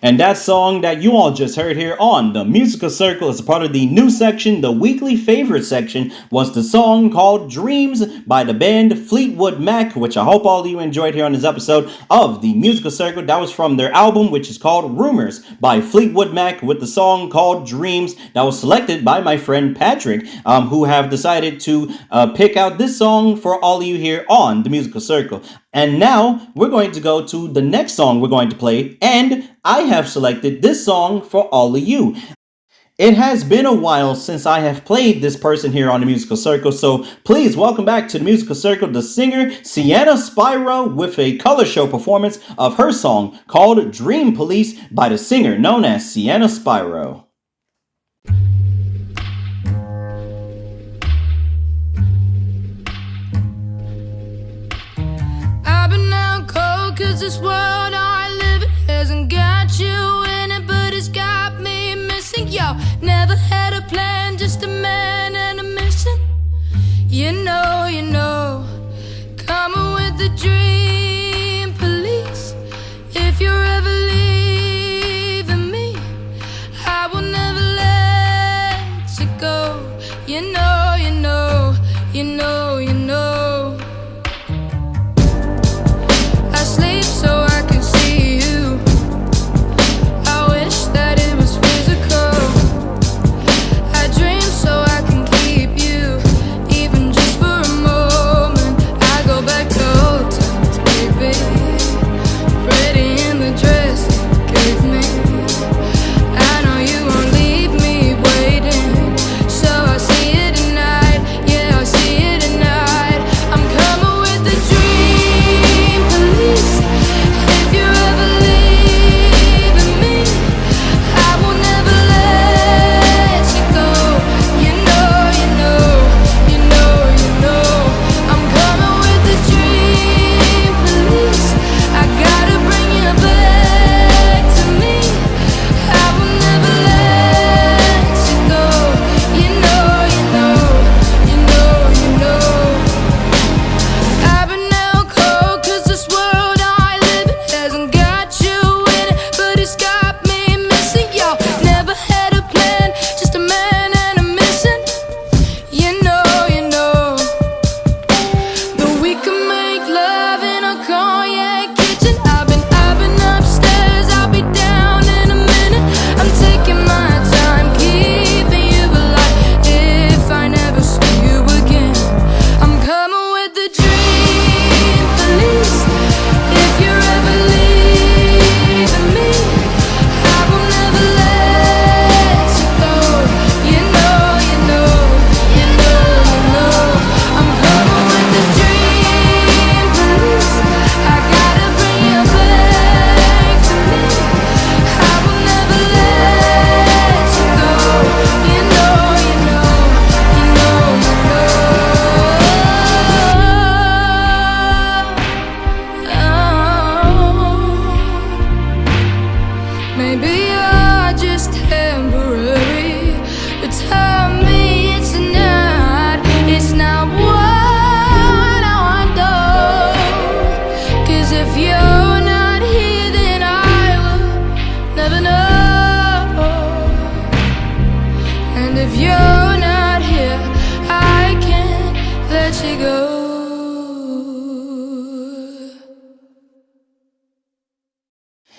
A: And that song that you all just heard here on the Musical Circle is a part of the new section, the weekly favorite section, was the song called Dreams by the band Fleetwood Mac, which I hope all of you enjoyed here on this episode of the Musical Circle. That was from their album, which is called Rumors by Fleetwood Mac, with the song called Dreams that was selected by my friend Patrick, who have decided to pick out this song for all of you here on the Musical Circle. And now we're going to go to the next song we're going to play, and I have selected this song for all of you. It has been a while since I have played this person here on the Musical Circle, so please welcome back to the Musical Circle the singer Sienna Spyro with a color show performance of her song called Dream Police by the singer known as Sienna Spyro.
B: I've been out cold 'cause this world I live in hasn't got you in it, but it's got me missing. Yo, never had a plan, just a man and a mission. You know, coming with the dream police. If you're ever leaving me, I will never let you go. You know. I sleep so I can see you. I wish that it was physical. I dream so I can keep you, even just for a moment. I go back to old times, baby. Pretty in the dress you gave me. I know you won't leave me waiting, so I see it tonight. Yeah, I see it tonight. I'm coming with the dream police. If you're ever leaving me, I will never let you go. You know. I'm coming with the dream police. I gotta bring you back to me. I will never let you go. You know. I've been out cold 'cause this world I live in hasn't got you in it, but it's got me missing. Yo, never had a plan, just a man and a mission. You know. But we can make love in a cognac kitchen. I've been upstairs, I'll be down in a minute. I'm taking my time, keeping you alive. If I never see you again, I'm coming with the dream police. If you're ever leaving me, I will never let you go. You know. I'm coming with the dream police. I gotta bring you back to me. I will never let you go. You know. Maybe you're just temporary, but tell me it's not what I want though. 'Cause if you're not here, then I will never know. And if you're not here, I can't let you go.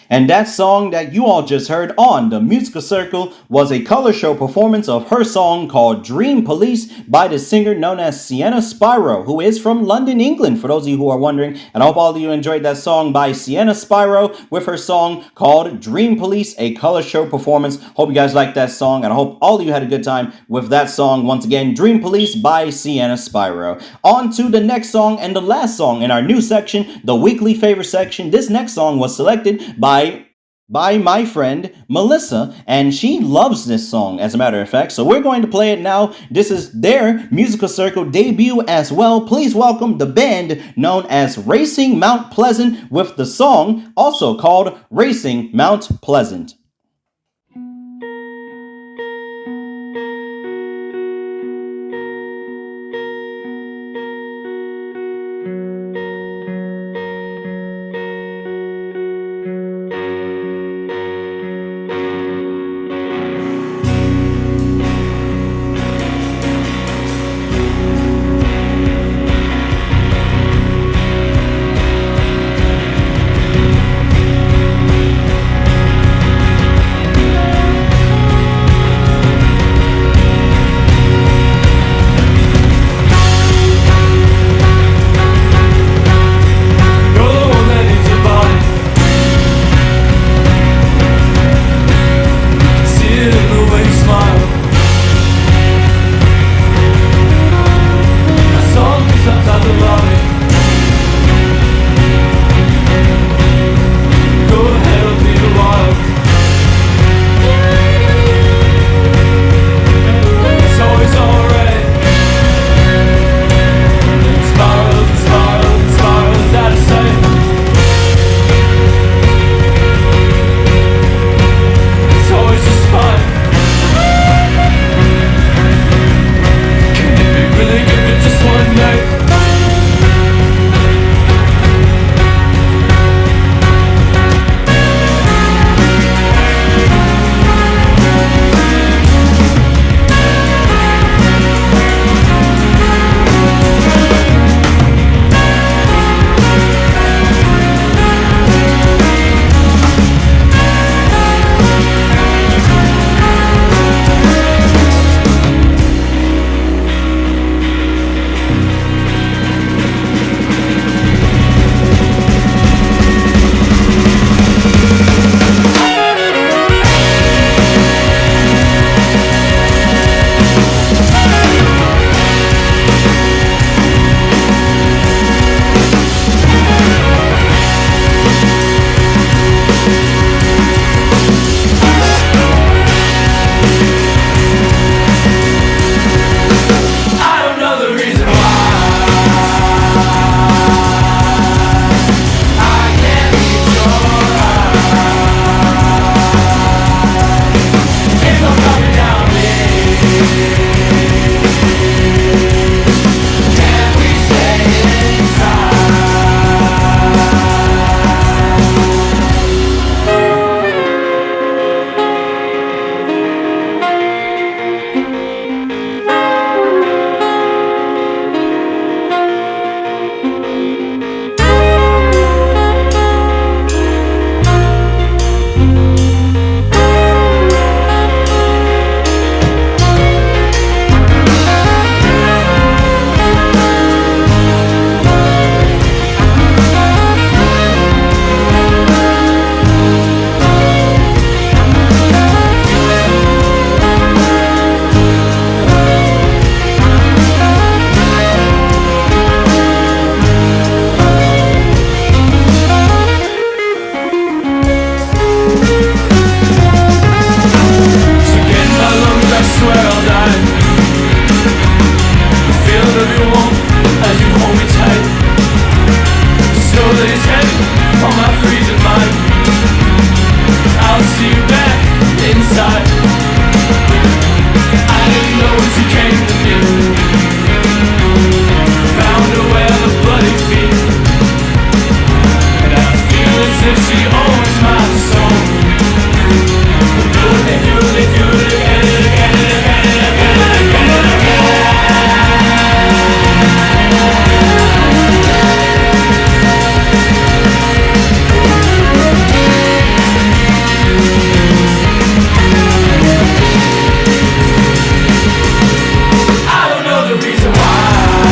A: And that song that you all just heard on the Musical Circle was a color show performance of her song called Dream Police by the singer known as Sienna Spyro, who is from London, England, for those of you who are wondering. And I hope all of you enjoyed that song by Sienna Spyro with her song called Dream Police, a color show performance. Hope you guys liked that song, and I hope all of you had a good time with that song. Once again, Dream Police by Sienna Spyro. On to the next song and the last song in our new section, the weekly favorite section. This next song was selected by my friend Melissa, and she loves this song, as a matter of fact, so we're going to play it now. This is their Musical Circle debut as well. Please welcome the band known as Racing Mount Pleasant with the song also called Racing Mount Pleasant.
D: if she owns my soul. Do it again, I don't know the reason why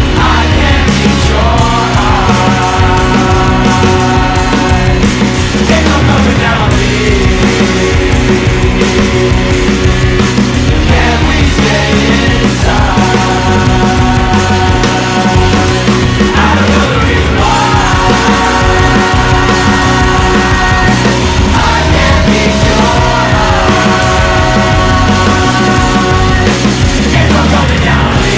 D: I can't reach your eyes. Can't come coming down on me. Can we stay inside? I don't know the reason why I can't reach your eyes. Can't come coming down on me.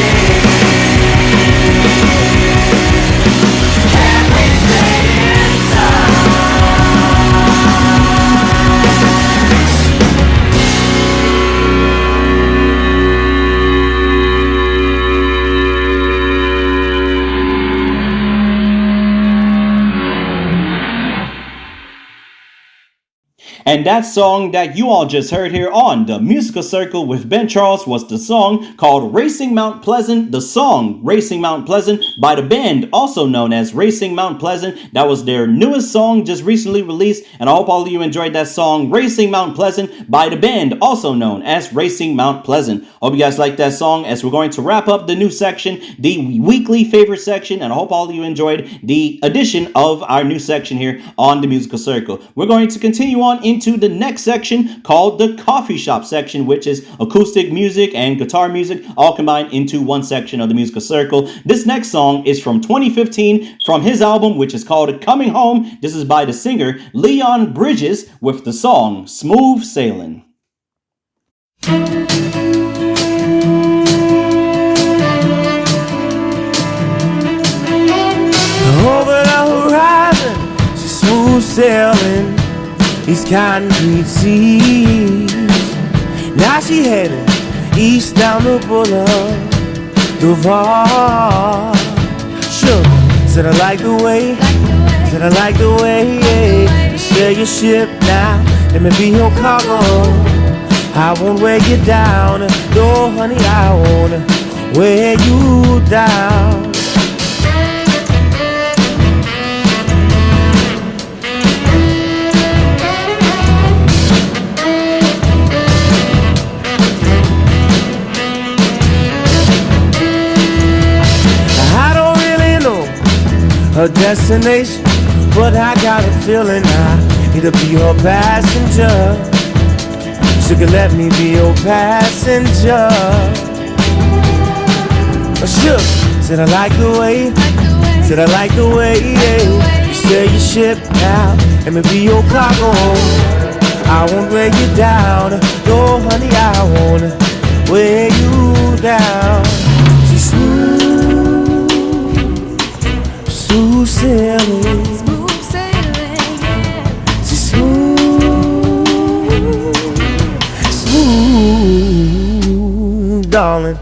D: Can we stay inside?
A: And that song that you all just heard here on the Musical Circle with Ben Charles was the song called Racing Mount Pleasant. The song Racing Mount Pleasant by the band also known as Racing Mount Pleasant. That was their newest song just recently released, and I hope all of you enjoyed that song Racing Mount Pleasant by the band also known as Racing Mount Pleasant. Hope you guys like that song as we're going to wrap up the new section, the weekly favorite section, and I hope all of you enjoyed the addition of our new section here on the Musical Circle. We're going to continue on into the next section called the coffee shop section, which is acoustic music and guitar music all combined into one section of the Musical Circle. This next song is from 2015 from his album, which is called Coming Home. This is by the singer Leon Bridges with the song Smooth Sailing.
C: Over the horizon, she's smooth sailing these concrete seas. Now she headed east down the boulevard. Sure, said I like the way, said I like the way, yeah. You sail your ship now, let me be your cargo. I won't weigh you down, no honey, I won't weigh you down. Her destination, but I got a feeling I need to be her passenger. She could let me be your passenger. Sure, said I like the way, said I like the way, yeah. You sail your ship now, let me be your cargo. I won't weigh you down, no honey, I won't weigh you down. She's smooth sailing,
B: Smooth sailing, yeah.
C: she's smooth, darling.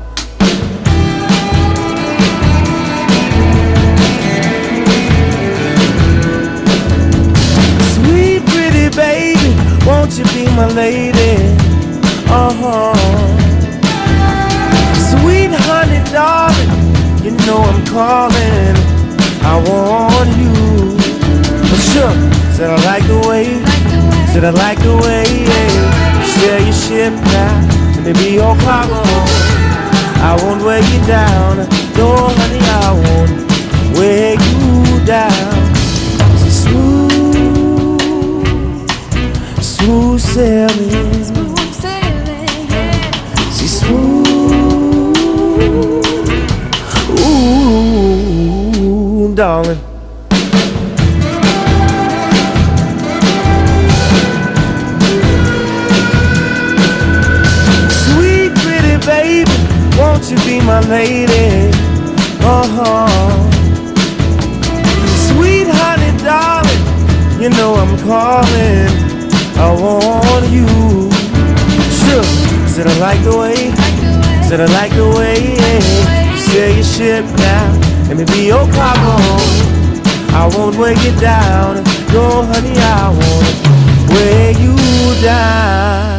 C: Sweet pretty baby, won't you be my lady? Sweet honey darling, you know I'm calling. I want you. For sure, said I like the way, said I like the way, yeah. You sail your ship now, let me be your cargo. I won't weigh you down, no honey, I won't weigh you down. She's smooth sailing,
B: Smooth sailing, yeah.
C: she's smooth, ooh, darling. Sweet pretty baby, won't you be my lady? Sweet honey darling, you know I'm calling. I want you. Sure, said I like the way, said I like the way, yeah. You sail your ship now, let me be your cargo. won't weigh you down. No, honey, I won't weigh you down.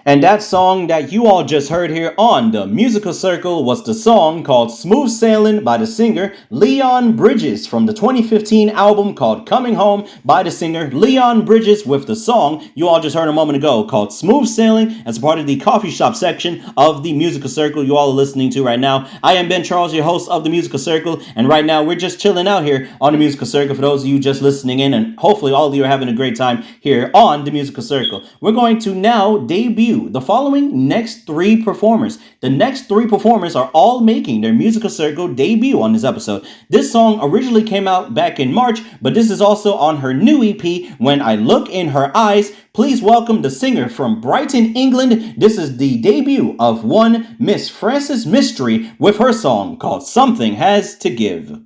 A: And that song that you all just heard here on the Musical Circle was the song called Smooth Sailing by the singer Leon Bridges from the 2015 album called Coming Home by the singer Leon Bridges, with the song you all just heard a moment ago called Smooth Sailing as part of the coffee shop section of the Musical Circle you all are listening to right now. I am Ben Charles, your host of the Musical Circle, and right now we're just chilling out here on the Musical Circle for those of you just listening in, and hopefully all of you are having a great time here on the Musical Circle. We're going to now debut the following next three performers. The next three performers are all making their Musical Circle debut on this episode. This song originally came out back in March, but this is also on her new EP, When I Look in Her Eyes. Please welcome the singer from Brighton, England. This is the debut of one Miss Frances Mistry with her song called Something Has to Give.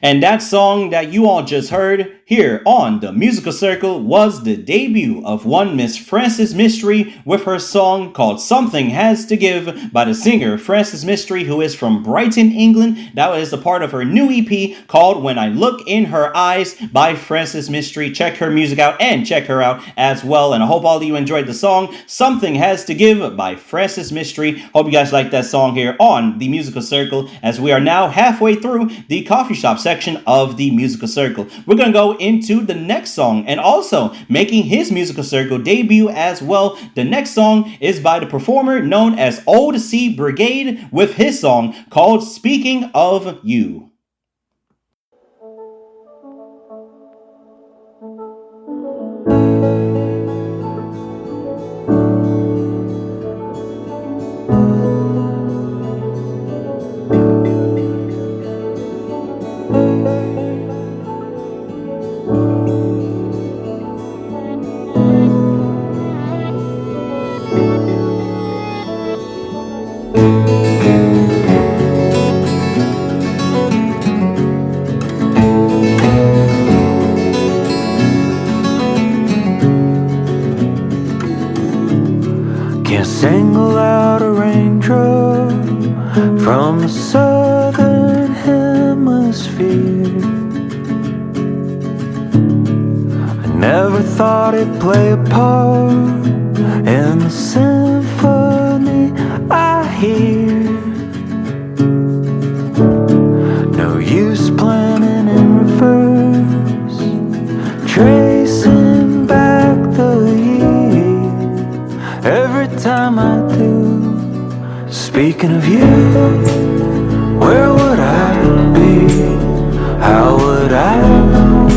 A: And that song that you all just heard here on the Musical Circle was the debut of one Miss Frances Mistry with her song called Something Has to Give by the singer Frances Mistry, who is from Brighton, England. That is a part of her new EP called When I Look in Her Eyes by Frances Mistry. Check her music out and check her out as well. And I hope all of you enjoyed the song Something Has to Give by Frances Mistry. Hope you guys like that song here on the Musical Circle, as we are now halfway through the coffee shop section of the Musical Circle. We're going to go into the next song, and also making his Musical Circle debut as well. The next song is by the performer known as Old Sea Brigade with his song called Speaking of You.
C: fear. I never thought it'd play a part in the symphony I hear. No use planning in reverse, tracing back the year. Every time I do, speaking of you, where would I be? How would I know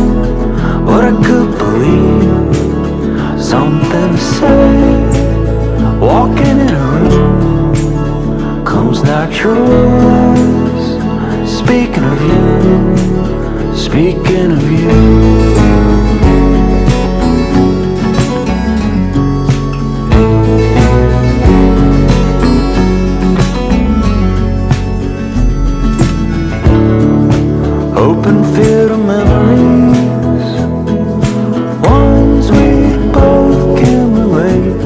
C: what I could believe? Something to say, walking in a room comes natural. Speaking of you, speaking of you. Open field of memories, ones we both can relate.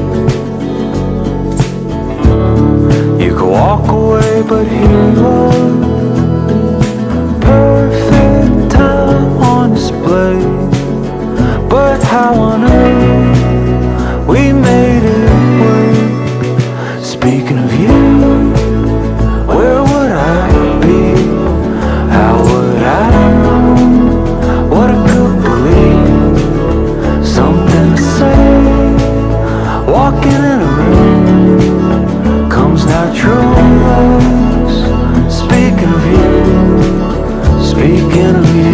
C: You could walk away, but here you are, perfect time on display. But how on earth we made it work? Speaking of you, where would I be? How would I know what I could believe? Something to say, walking in a room comes natural. Speaking of you, speaking of you.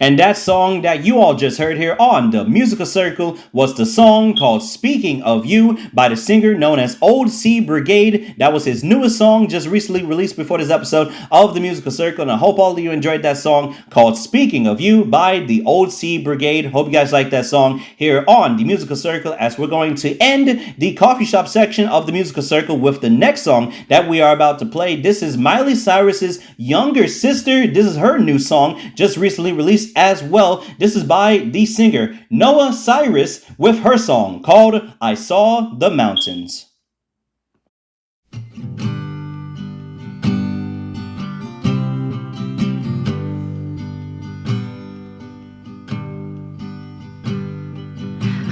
A: And that song that you all just heard here on the Musical Circle was the song called Speaking of You by the singer known as Old Sea Brigade. That was his newest song, just recently released before this episode of the Musical Circle. And I hope all of you enjoyed that song called Speaking of You by the Old Sea Brigade. Hope you guys like that song here on the Musical Circle, as we're going to end the coffee shop section of the Musical Circle with the next song that we are about to play. This is Miley Cyrus's younger sister. This is her new song, just recently released as well. This is by the singer Noah Cyrus with her song called I Saw the Mountains.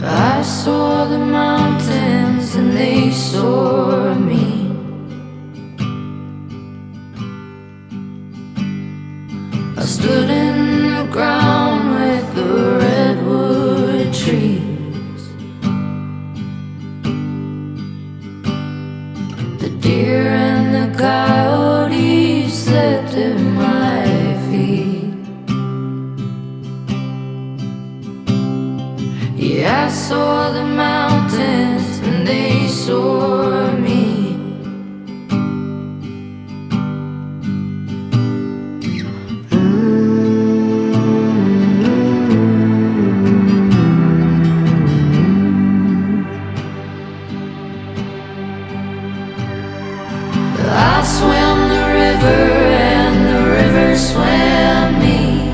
B: I saw the mountains and they saw me. I stood in the ground with the redwood trees. The deer and the coyotes slept at my feet. Yeah, I saw the mountains and they saw river and the river swam me.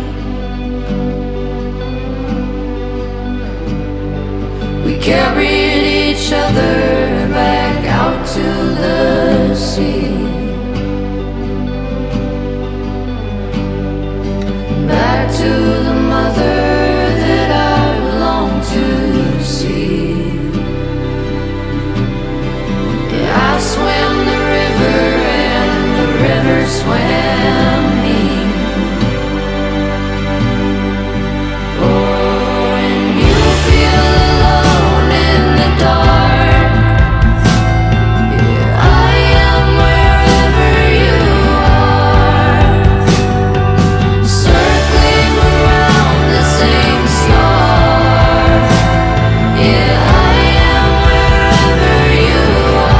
B: We carried each other back out to the sea, back to the mother that I long to see. Yeah, I swam the river and the river swam me. Oh, and you feel alone in the dark. Yeah, I am wherever you are, circling around the same star. Yeah, I am wherever you are.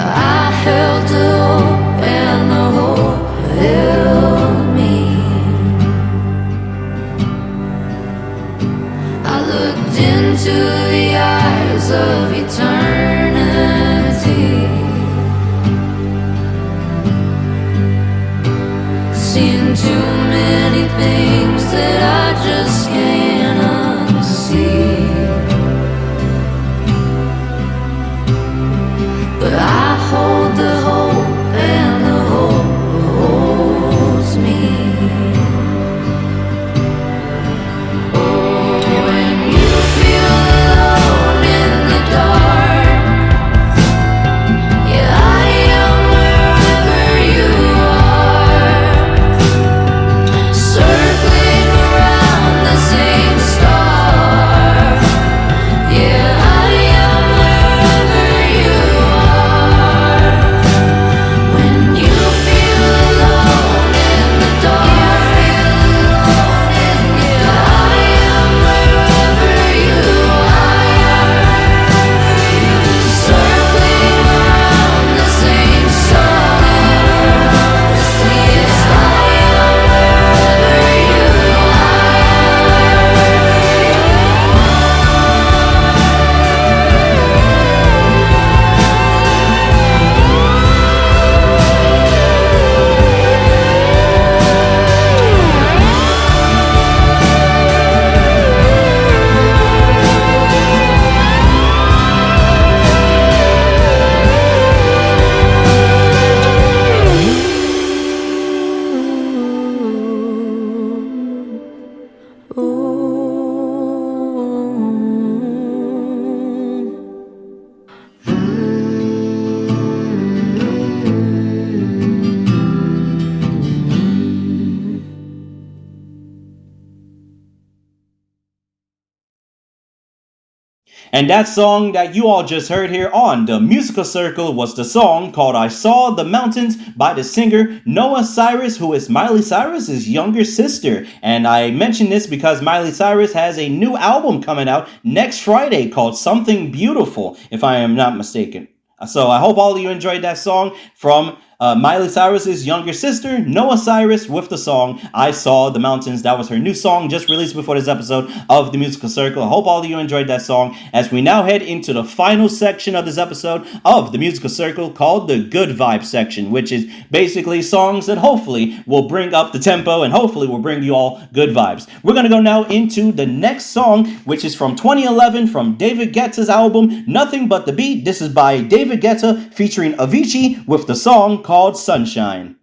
B: I held the hope and the hope held me. I looked into the eyes of eternity, seen too many things that I just can't unsee. But I hold the hope and the hope holds me. Oh, when you feel alone in the dark, yeah, I am wherever you are, circling around the same star. Yeah, I am wherever you are. When you feel alone in the dark, yeah, I am wherever you are, circling around the same star. Yes, I am wherever you
A: And that song that you all just heard here on the Musical Circle was the song called I Saw the Mountains by the singer Noah Cyrus, who is Miley Cyrus's younger sister. And I mention this because Miley Cyrus has a new album coming out next Friday called Something Beautiful, if I am not mistaken. So I hope all of you enjoyed that song from Miley Cyrus's younger sister, Noah Cyrus, with the song I Saw the Mountains. That was her new song just released before this episode of the Musical Circle. I hope all of you enjoyed that song as we now head into the final section of this episode of the Musical Circle called the Good Vibe section, which is basically songs that hopefully will bring up the tempo and hopefully will bring you all good vibes. We're going to go now into the next song, which is from 2011 from David Guetta's album Nothing But the Beat. This is by David Guetta featuring Avicii with the song called Sunshine.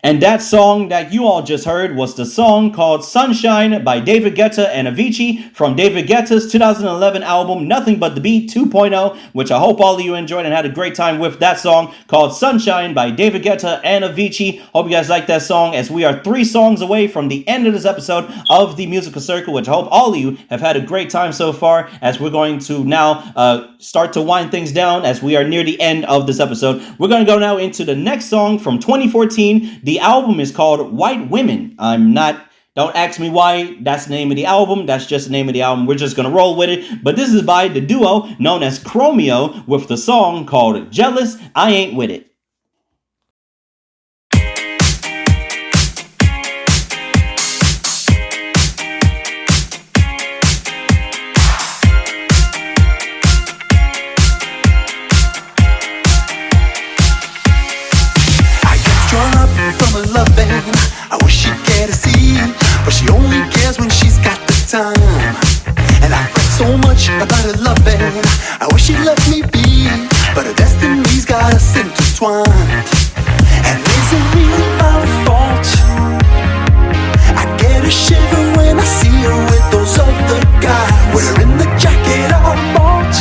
A: And that song that you all just heard was the song called Sunshine by David Guetta and Avicii from David Guetta's 2011 album Nothing But the Beat 2.0, which I hope all of you enjoyed and had a great time with that song called Sunshine by David Guetta and Avicii. Hope you guys like that song, as we are 3 songs away from the end of this episode of the Musical Circle, which I hope all of you have had a great time so far, as we're going to now start to wind things down as we are near the end of this episode. We're going to go now into the next song from 2014. The album is called White Women. Don't ask me why that's the name of the album. That's just the name of the album. We're just going to roll with it. But this is by the duo known as Chromeo with the song called Jealous, I Ain't With It.
C: I wish she'd care to see, but she only cares when she's got the time. And I fret so much about her loving. I wish she'd let me be, but her destiny's got us intertwined. And is it really my fault? I get a shiver when I see her with those other guys, wearing the jacket I bought.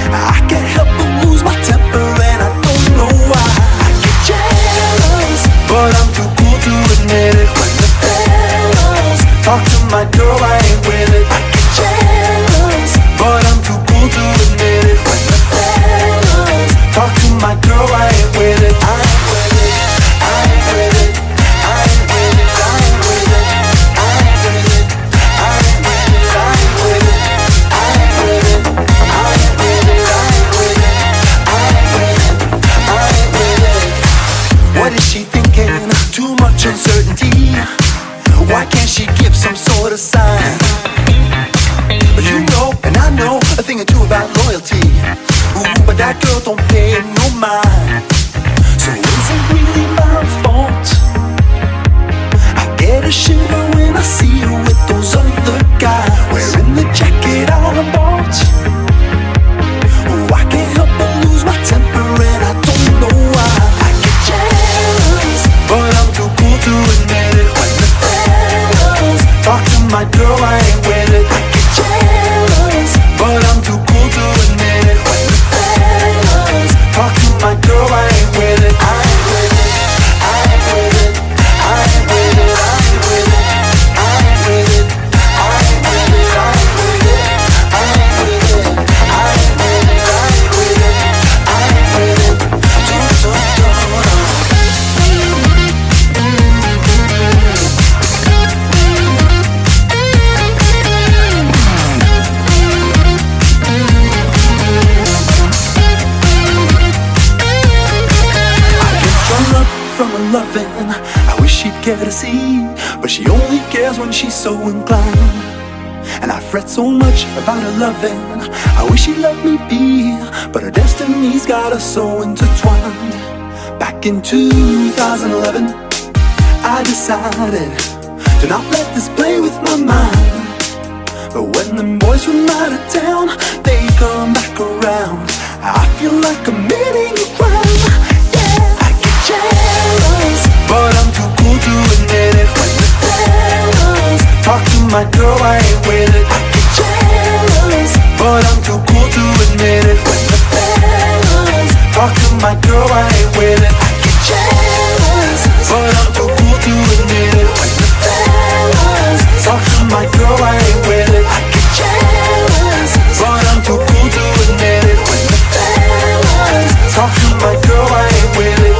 C: I can't help but lose my temper, and I don't know why. I get jealous, but I'm too cool to admit it. When the fellas talk to my girl, I ain't with it. I get jealous, but I'm too cool to admit it. When the fellas talk to my girl, I ain't with it. I ain't with it. I ain't with it. I ain't with it. I ain't with it. I ain't with it. I ain't with it. I ain't with it. I ain't with it. I ain't with it. I ain't with it. I ain't with it. I ain't with it. What is she thinking? Too much uncertainty. Why can't she give some sort of sign? But you know, and I know a thing or two about loyalty. Ooh, but that girl don't pay no mind. So is it really my fault? I get a shiver when I see her with those other guys, wearing the jacket I bought. Ooh, I can't help but lose my temper, and I don't know why. I get jealous, but I'm too cool to admit it. When the fellas talk to my girl, I ain't with it. I get jealous, but I'm too cool to admit it. When the fellas talk to my girl, I ain't with it. I ain't with it. I ain't with it. I ain't with it. I ain't with it. I ain't with it. I ain't with it. I ain't with it. I ain't with it. I ain't with it. I ain't with it. I ain't with it. From her loving, I wish she'd care to see, but she only cares when she's so inclined. And I fret so much about her loving. I wish she'd let me be, but her destiny's got us so intertwined. Back in 2011, I decided to not let this play with my mind. But when them boys from out of town, they come back around, I feel like committing a crime. Jealous, but I'm too cool to admit it. When the fellas talk to my girl, I ain't with it. I get jealous, but I'm too cool to admit it. When the fellas talk to my girl, I ain't with it. I get jealous, but I'm too cool to admit it. When the fellas talk to my girl, I ain't with it. I get jealous, but I'm too cool to admit it. When the fellas talk to my girl, I ain't with it.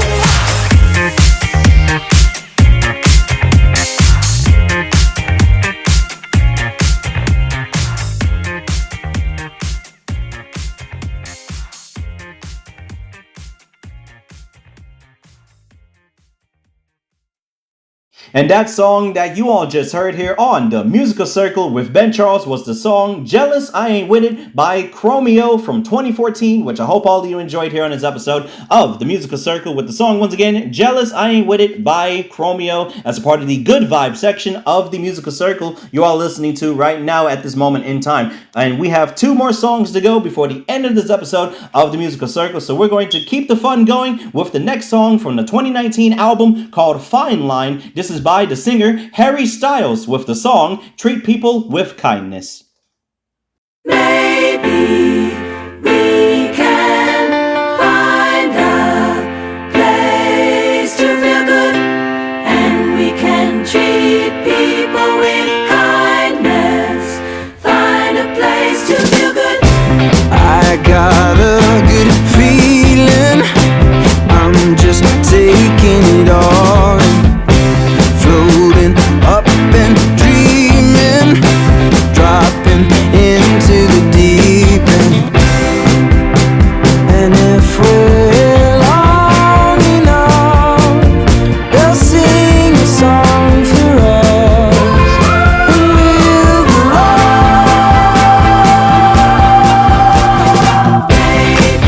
A: And that song that you all just heard here on the Musical Circle with Ben Charles was the song Jealous I Ain't With It by Chromeo from 2014, which I hope all of you enjoyed here on this episode of the Musical Circle with the song, once again, Jealous I Ain't With It by Chromeo, as a part of the Good Vibe section of the Musical Circle you are listening to right now at this moment in time. And we have 2 more songs to go before the end of this episode of the Musical Circle, so we're going to keep the fun going with the next song from the 2019 album called Fine Line. This is by the singer Harry Styles with the song Treat People with Kindness.
B: Maybe we can find a place to feel good, and we can treat people with kindness. Find a place to feel good.
C: I got a good feeling, I'm just taking it all in. Floating up and dreaming, dropping into the deep end. And if we're long enough, they'll sing a song for us, and we'll belong.
B: Maybe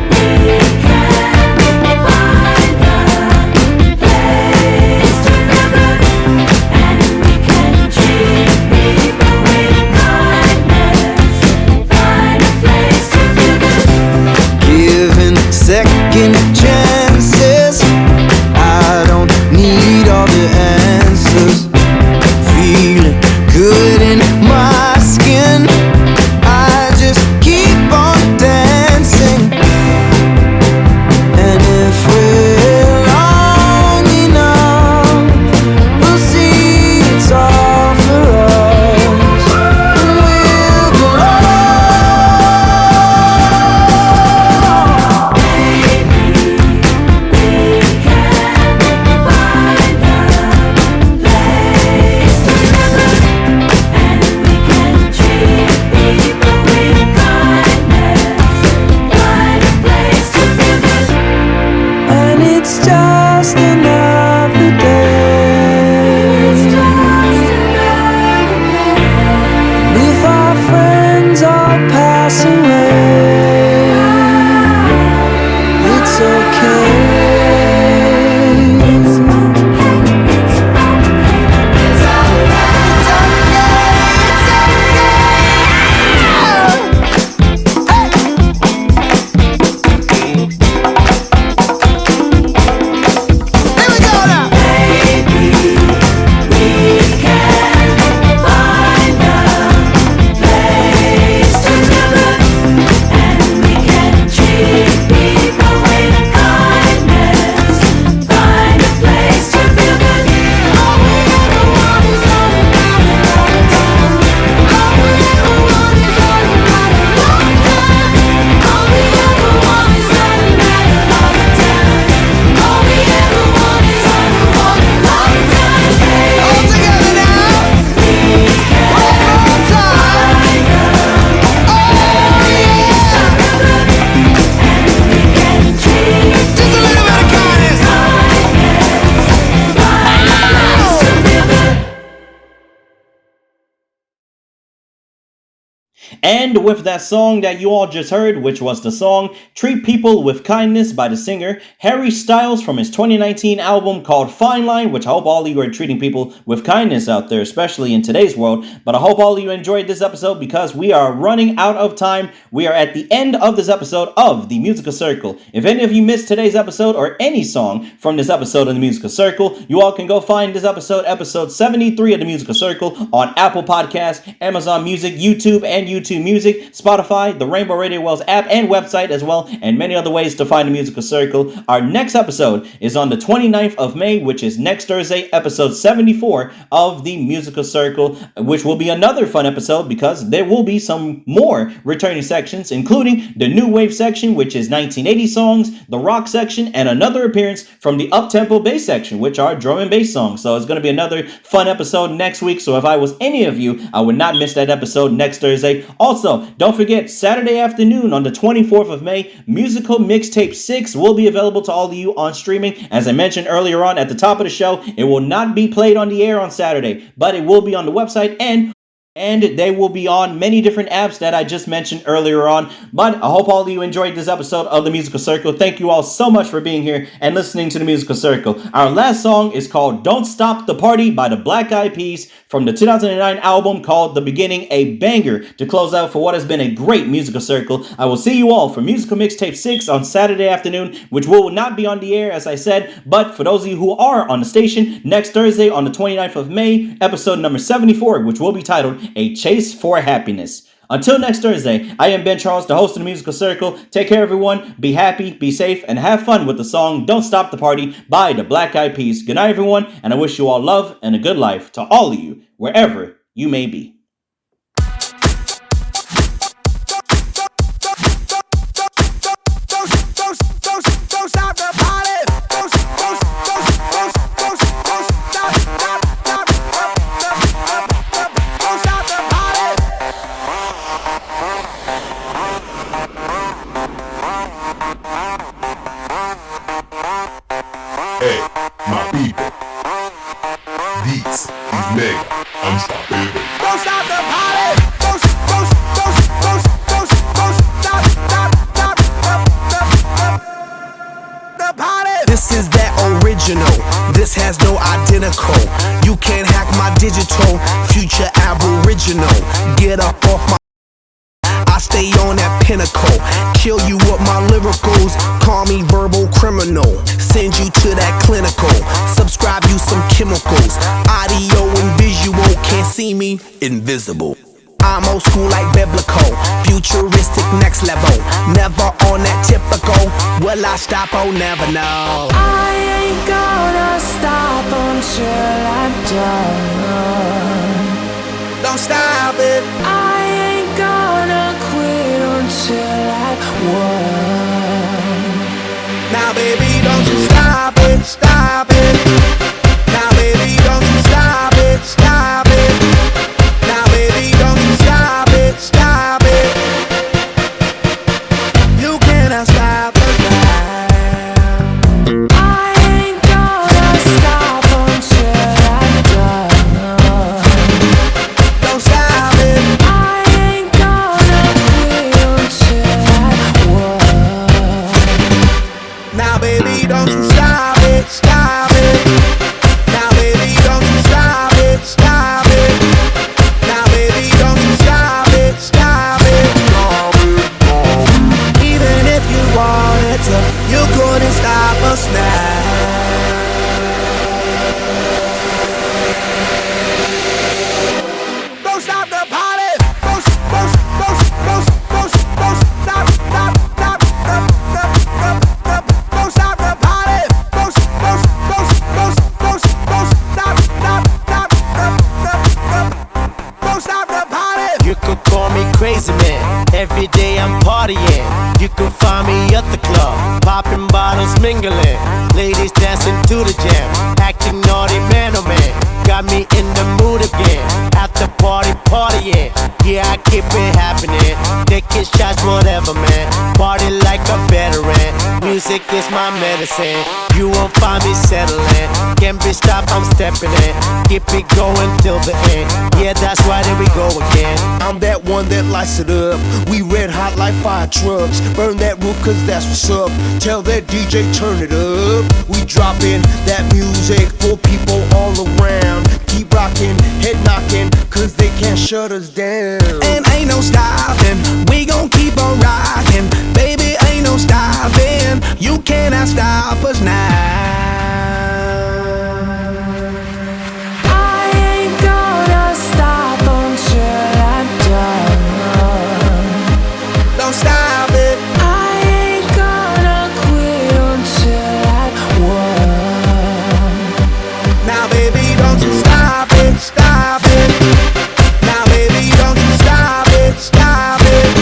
B: we can find a place to feel good, and we can treat people with kindness. Find a place to feel good.
C: Giving second chances, I don't need all the answers. Feeling good in my skin, I just keep on dancing. And if we're long enough, we'll see it's all for us, and we'll belong.
B: Maybe we can find a place to feel good, and we can treat people with kindness. Find a place to feel good.
C: And it's just another day.
B: It's just another day.
C: With our friends all pass away, it's okay. Here we go now.
B: Maybe we can find a place to feel good, and we can treat people with kindness. Find a place to feel good. All we ever want is all about it all the time. All we ever want is all about it all the time. All we ever want is all about it all the time. All we ever want is all about it all the time.
C: All together now. One more time. Oh yeah. Just a little bit of kindness.
A: And with that song that you all just heard, which was the song Treat People with Kindness by the singer Harry Styles from his 2019 album called Fine Line, which I hope all of you are treating people with kindness out there, especially in today's world. But I hope all of you enjoyed this episode because we are running out of time. We are at the end of this episode of the Musical Circle. If any of you missed today's episode or any song from this episode of the Musical Circle, you all can go find this episode, episode 73 of the Musical Circle, on Apple Podcasts, Amazon Music, YouTube, and YouTube Music, Spotify, the Rainbow Radio Wells app and website as well, and many other ways to find the Musical Circle. Our next episode is on the 29th of May, which is next Thursday, episode 74 of the Musical Circle, which will be another fun episode because there will be some more returning sections, including the New Wave section, which is 1980 songs, the Rock section, and another appearance from the Up-Tempo Bass section, which are drum and bass songs. So it's going to be another fun episode next week. So if I was any of you, I would not miss that episode next Thursday. Also, don't forget, Saturday afternoon on the 24th of May, Musical Mixtape 6 will be available to all of you on streaming. As I mentioned earlier on at the top of the show, it will not be played on the air on Saturday, but it will be on the website and they will be on many different apps that I just mentioned earlier on. But I hope all of you enjoyed this episode of The Musical Circle. Thank you all so much for being here and listening to The Musical Circle. Our last song is called Don't Stop the Party by the Black Eyed Peas from the 2009 album called The Beginning, a banger to close out for what has been a great Musical Circle. I will see you all for Musical Mixtape 6 on Saturday afternoon, which will not be on the air, as I said, but for those of you who are on the station, next Thursday on the 29th of May, episode number 74, which will be titled A Chase for Happiness. Until next Thursday, I am Ben Charles, the host of The Musical Circle. Take care, everyone. Be happy, be safe, and have fun with the song Don't Stop the Party by the Black Eyed Peas. Good night, everyone, and I wish you all love and a good life to all of you, wherever you may be.
C: Don't stop the party. Don't stop.
E: Hey, my people, this is mega unstoppable.
C: Don't stop the party. Don't stop the party. This is that original. This has no identical. You can't hack my digital. Future aboriginal. Get up off my. I stay on that pinnacle. Kill you with my lyricals. Call me verbal criminal. Send you to that clinical. Subscribe you some chemicals. Audio and visual. Can't see me, invisible. I'm old school like biblical. Futuristic next level. Never on that typical. Will I stop? Oh, never know.
B: I ain't gonna stop until I'm done.
C: Don't stop it.
B: I ain't gonna quit until I won.
C: Now baby, don't you stop it, stop it. Now baby, don't you stop it, stop it. Now baby, don't you stop it, stop it. You cannot stop the time.
B: I ain't gonna stop until I'm done.
C: Don't stop it.
B: I ain't gonna quit until I won.
C: Now baby, don't you stop it, stop it. Now baby, don't you stop it, stop it. Now baby, don't you stop it, stop it. Even if you wanted to, you couldn't stop us now. Don't stop the party. Don't stop, don't stop the party. Don't stop the party. You could call me crazy man. Every day I'm partying. You can find me at the club, popping bottles, mingling. Ladies dancing to the jam, acting naughty man oh man. Got me in the mood again. At the party, partying. Yeah, I keep it happening. Taking shots, whatever, man. Party like a veteran. Music is my medicine. You won't find me settling. Can't be stopped, I'm stepping in. Keep it going till the end. Yeah, that's right, here we go again. I'm that one that lights it up. We red hot like fire trucks. Burn that roof cause that's what's up. Tell that DJ turn it up. We dropping that music for people all around. Keep rocking, head knocking, cause they can't shut us down. And ain't no stopping, we gon' keep on rocking. Baby, ain't no stopping, you cannot stop us now.
B: I ain't gonna stop until I'm done.
C: Don't stop it.
B: I ain't gonna quit until I won.
C: Now baby, don't you stop it, stop it. Now baby, don't you stop it, stop it.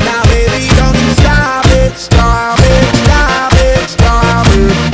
C: Now baby, don't you stop it, stop it, stop it, stop it.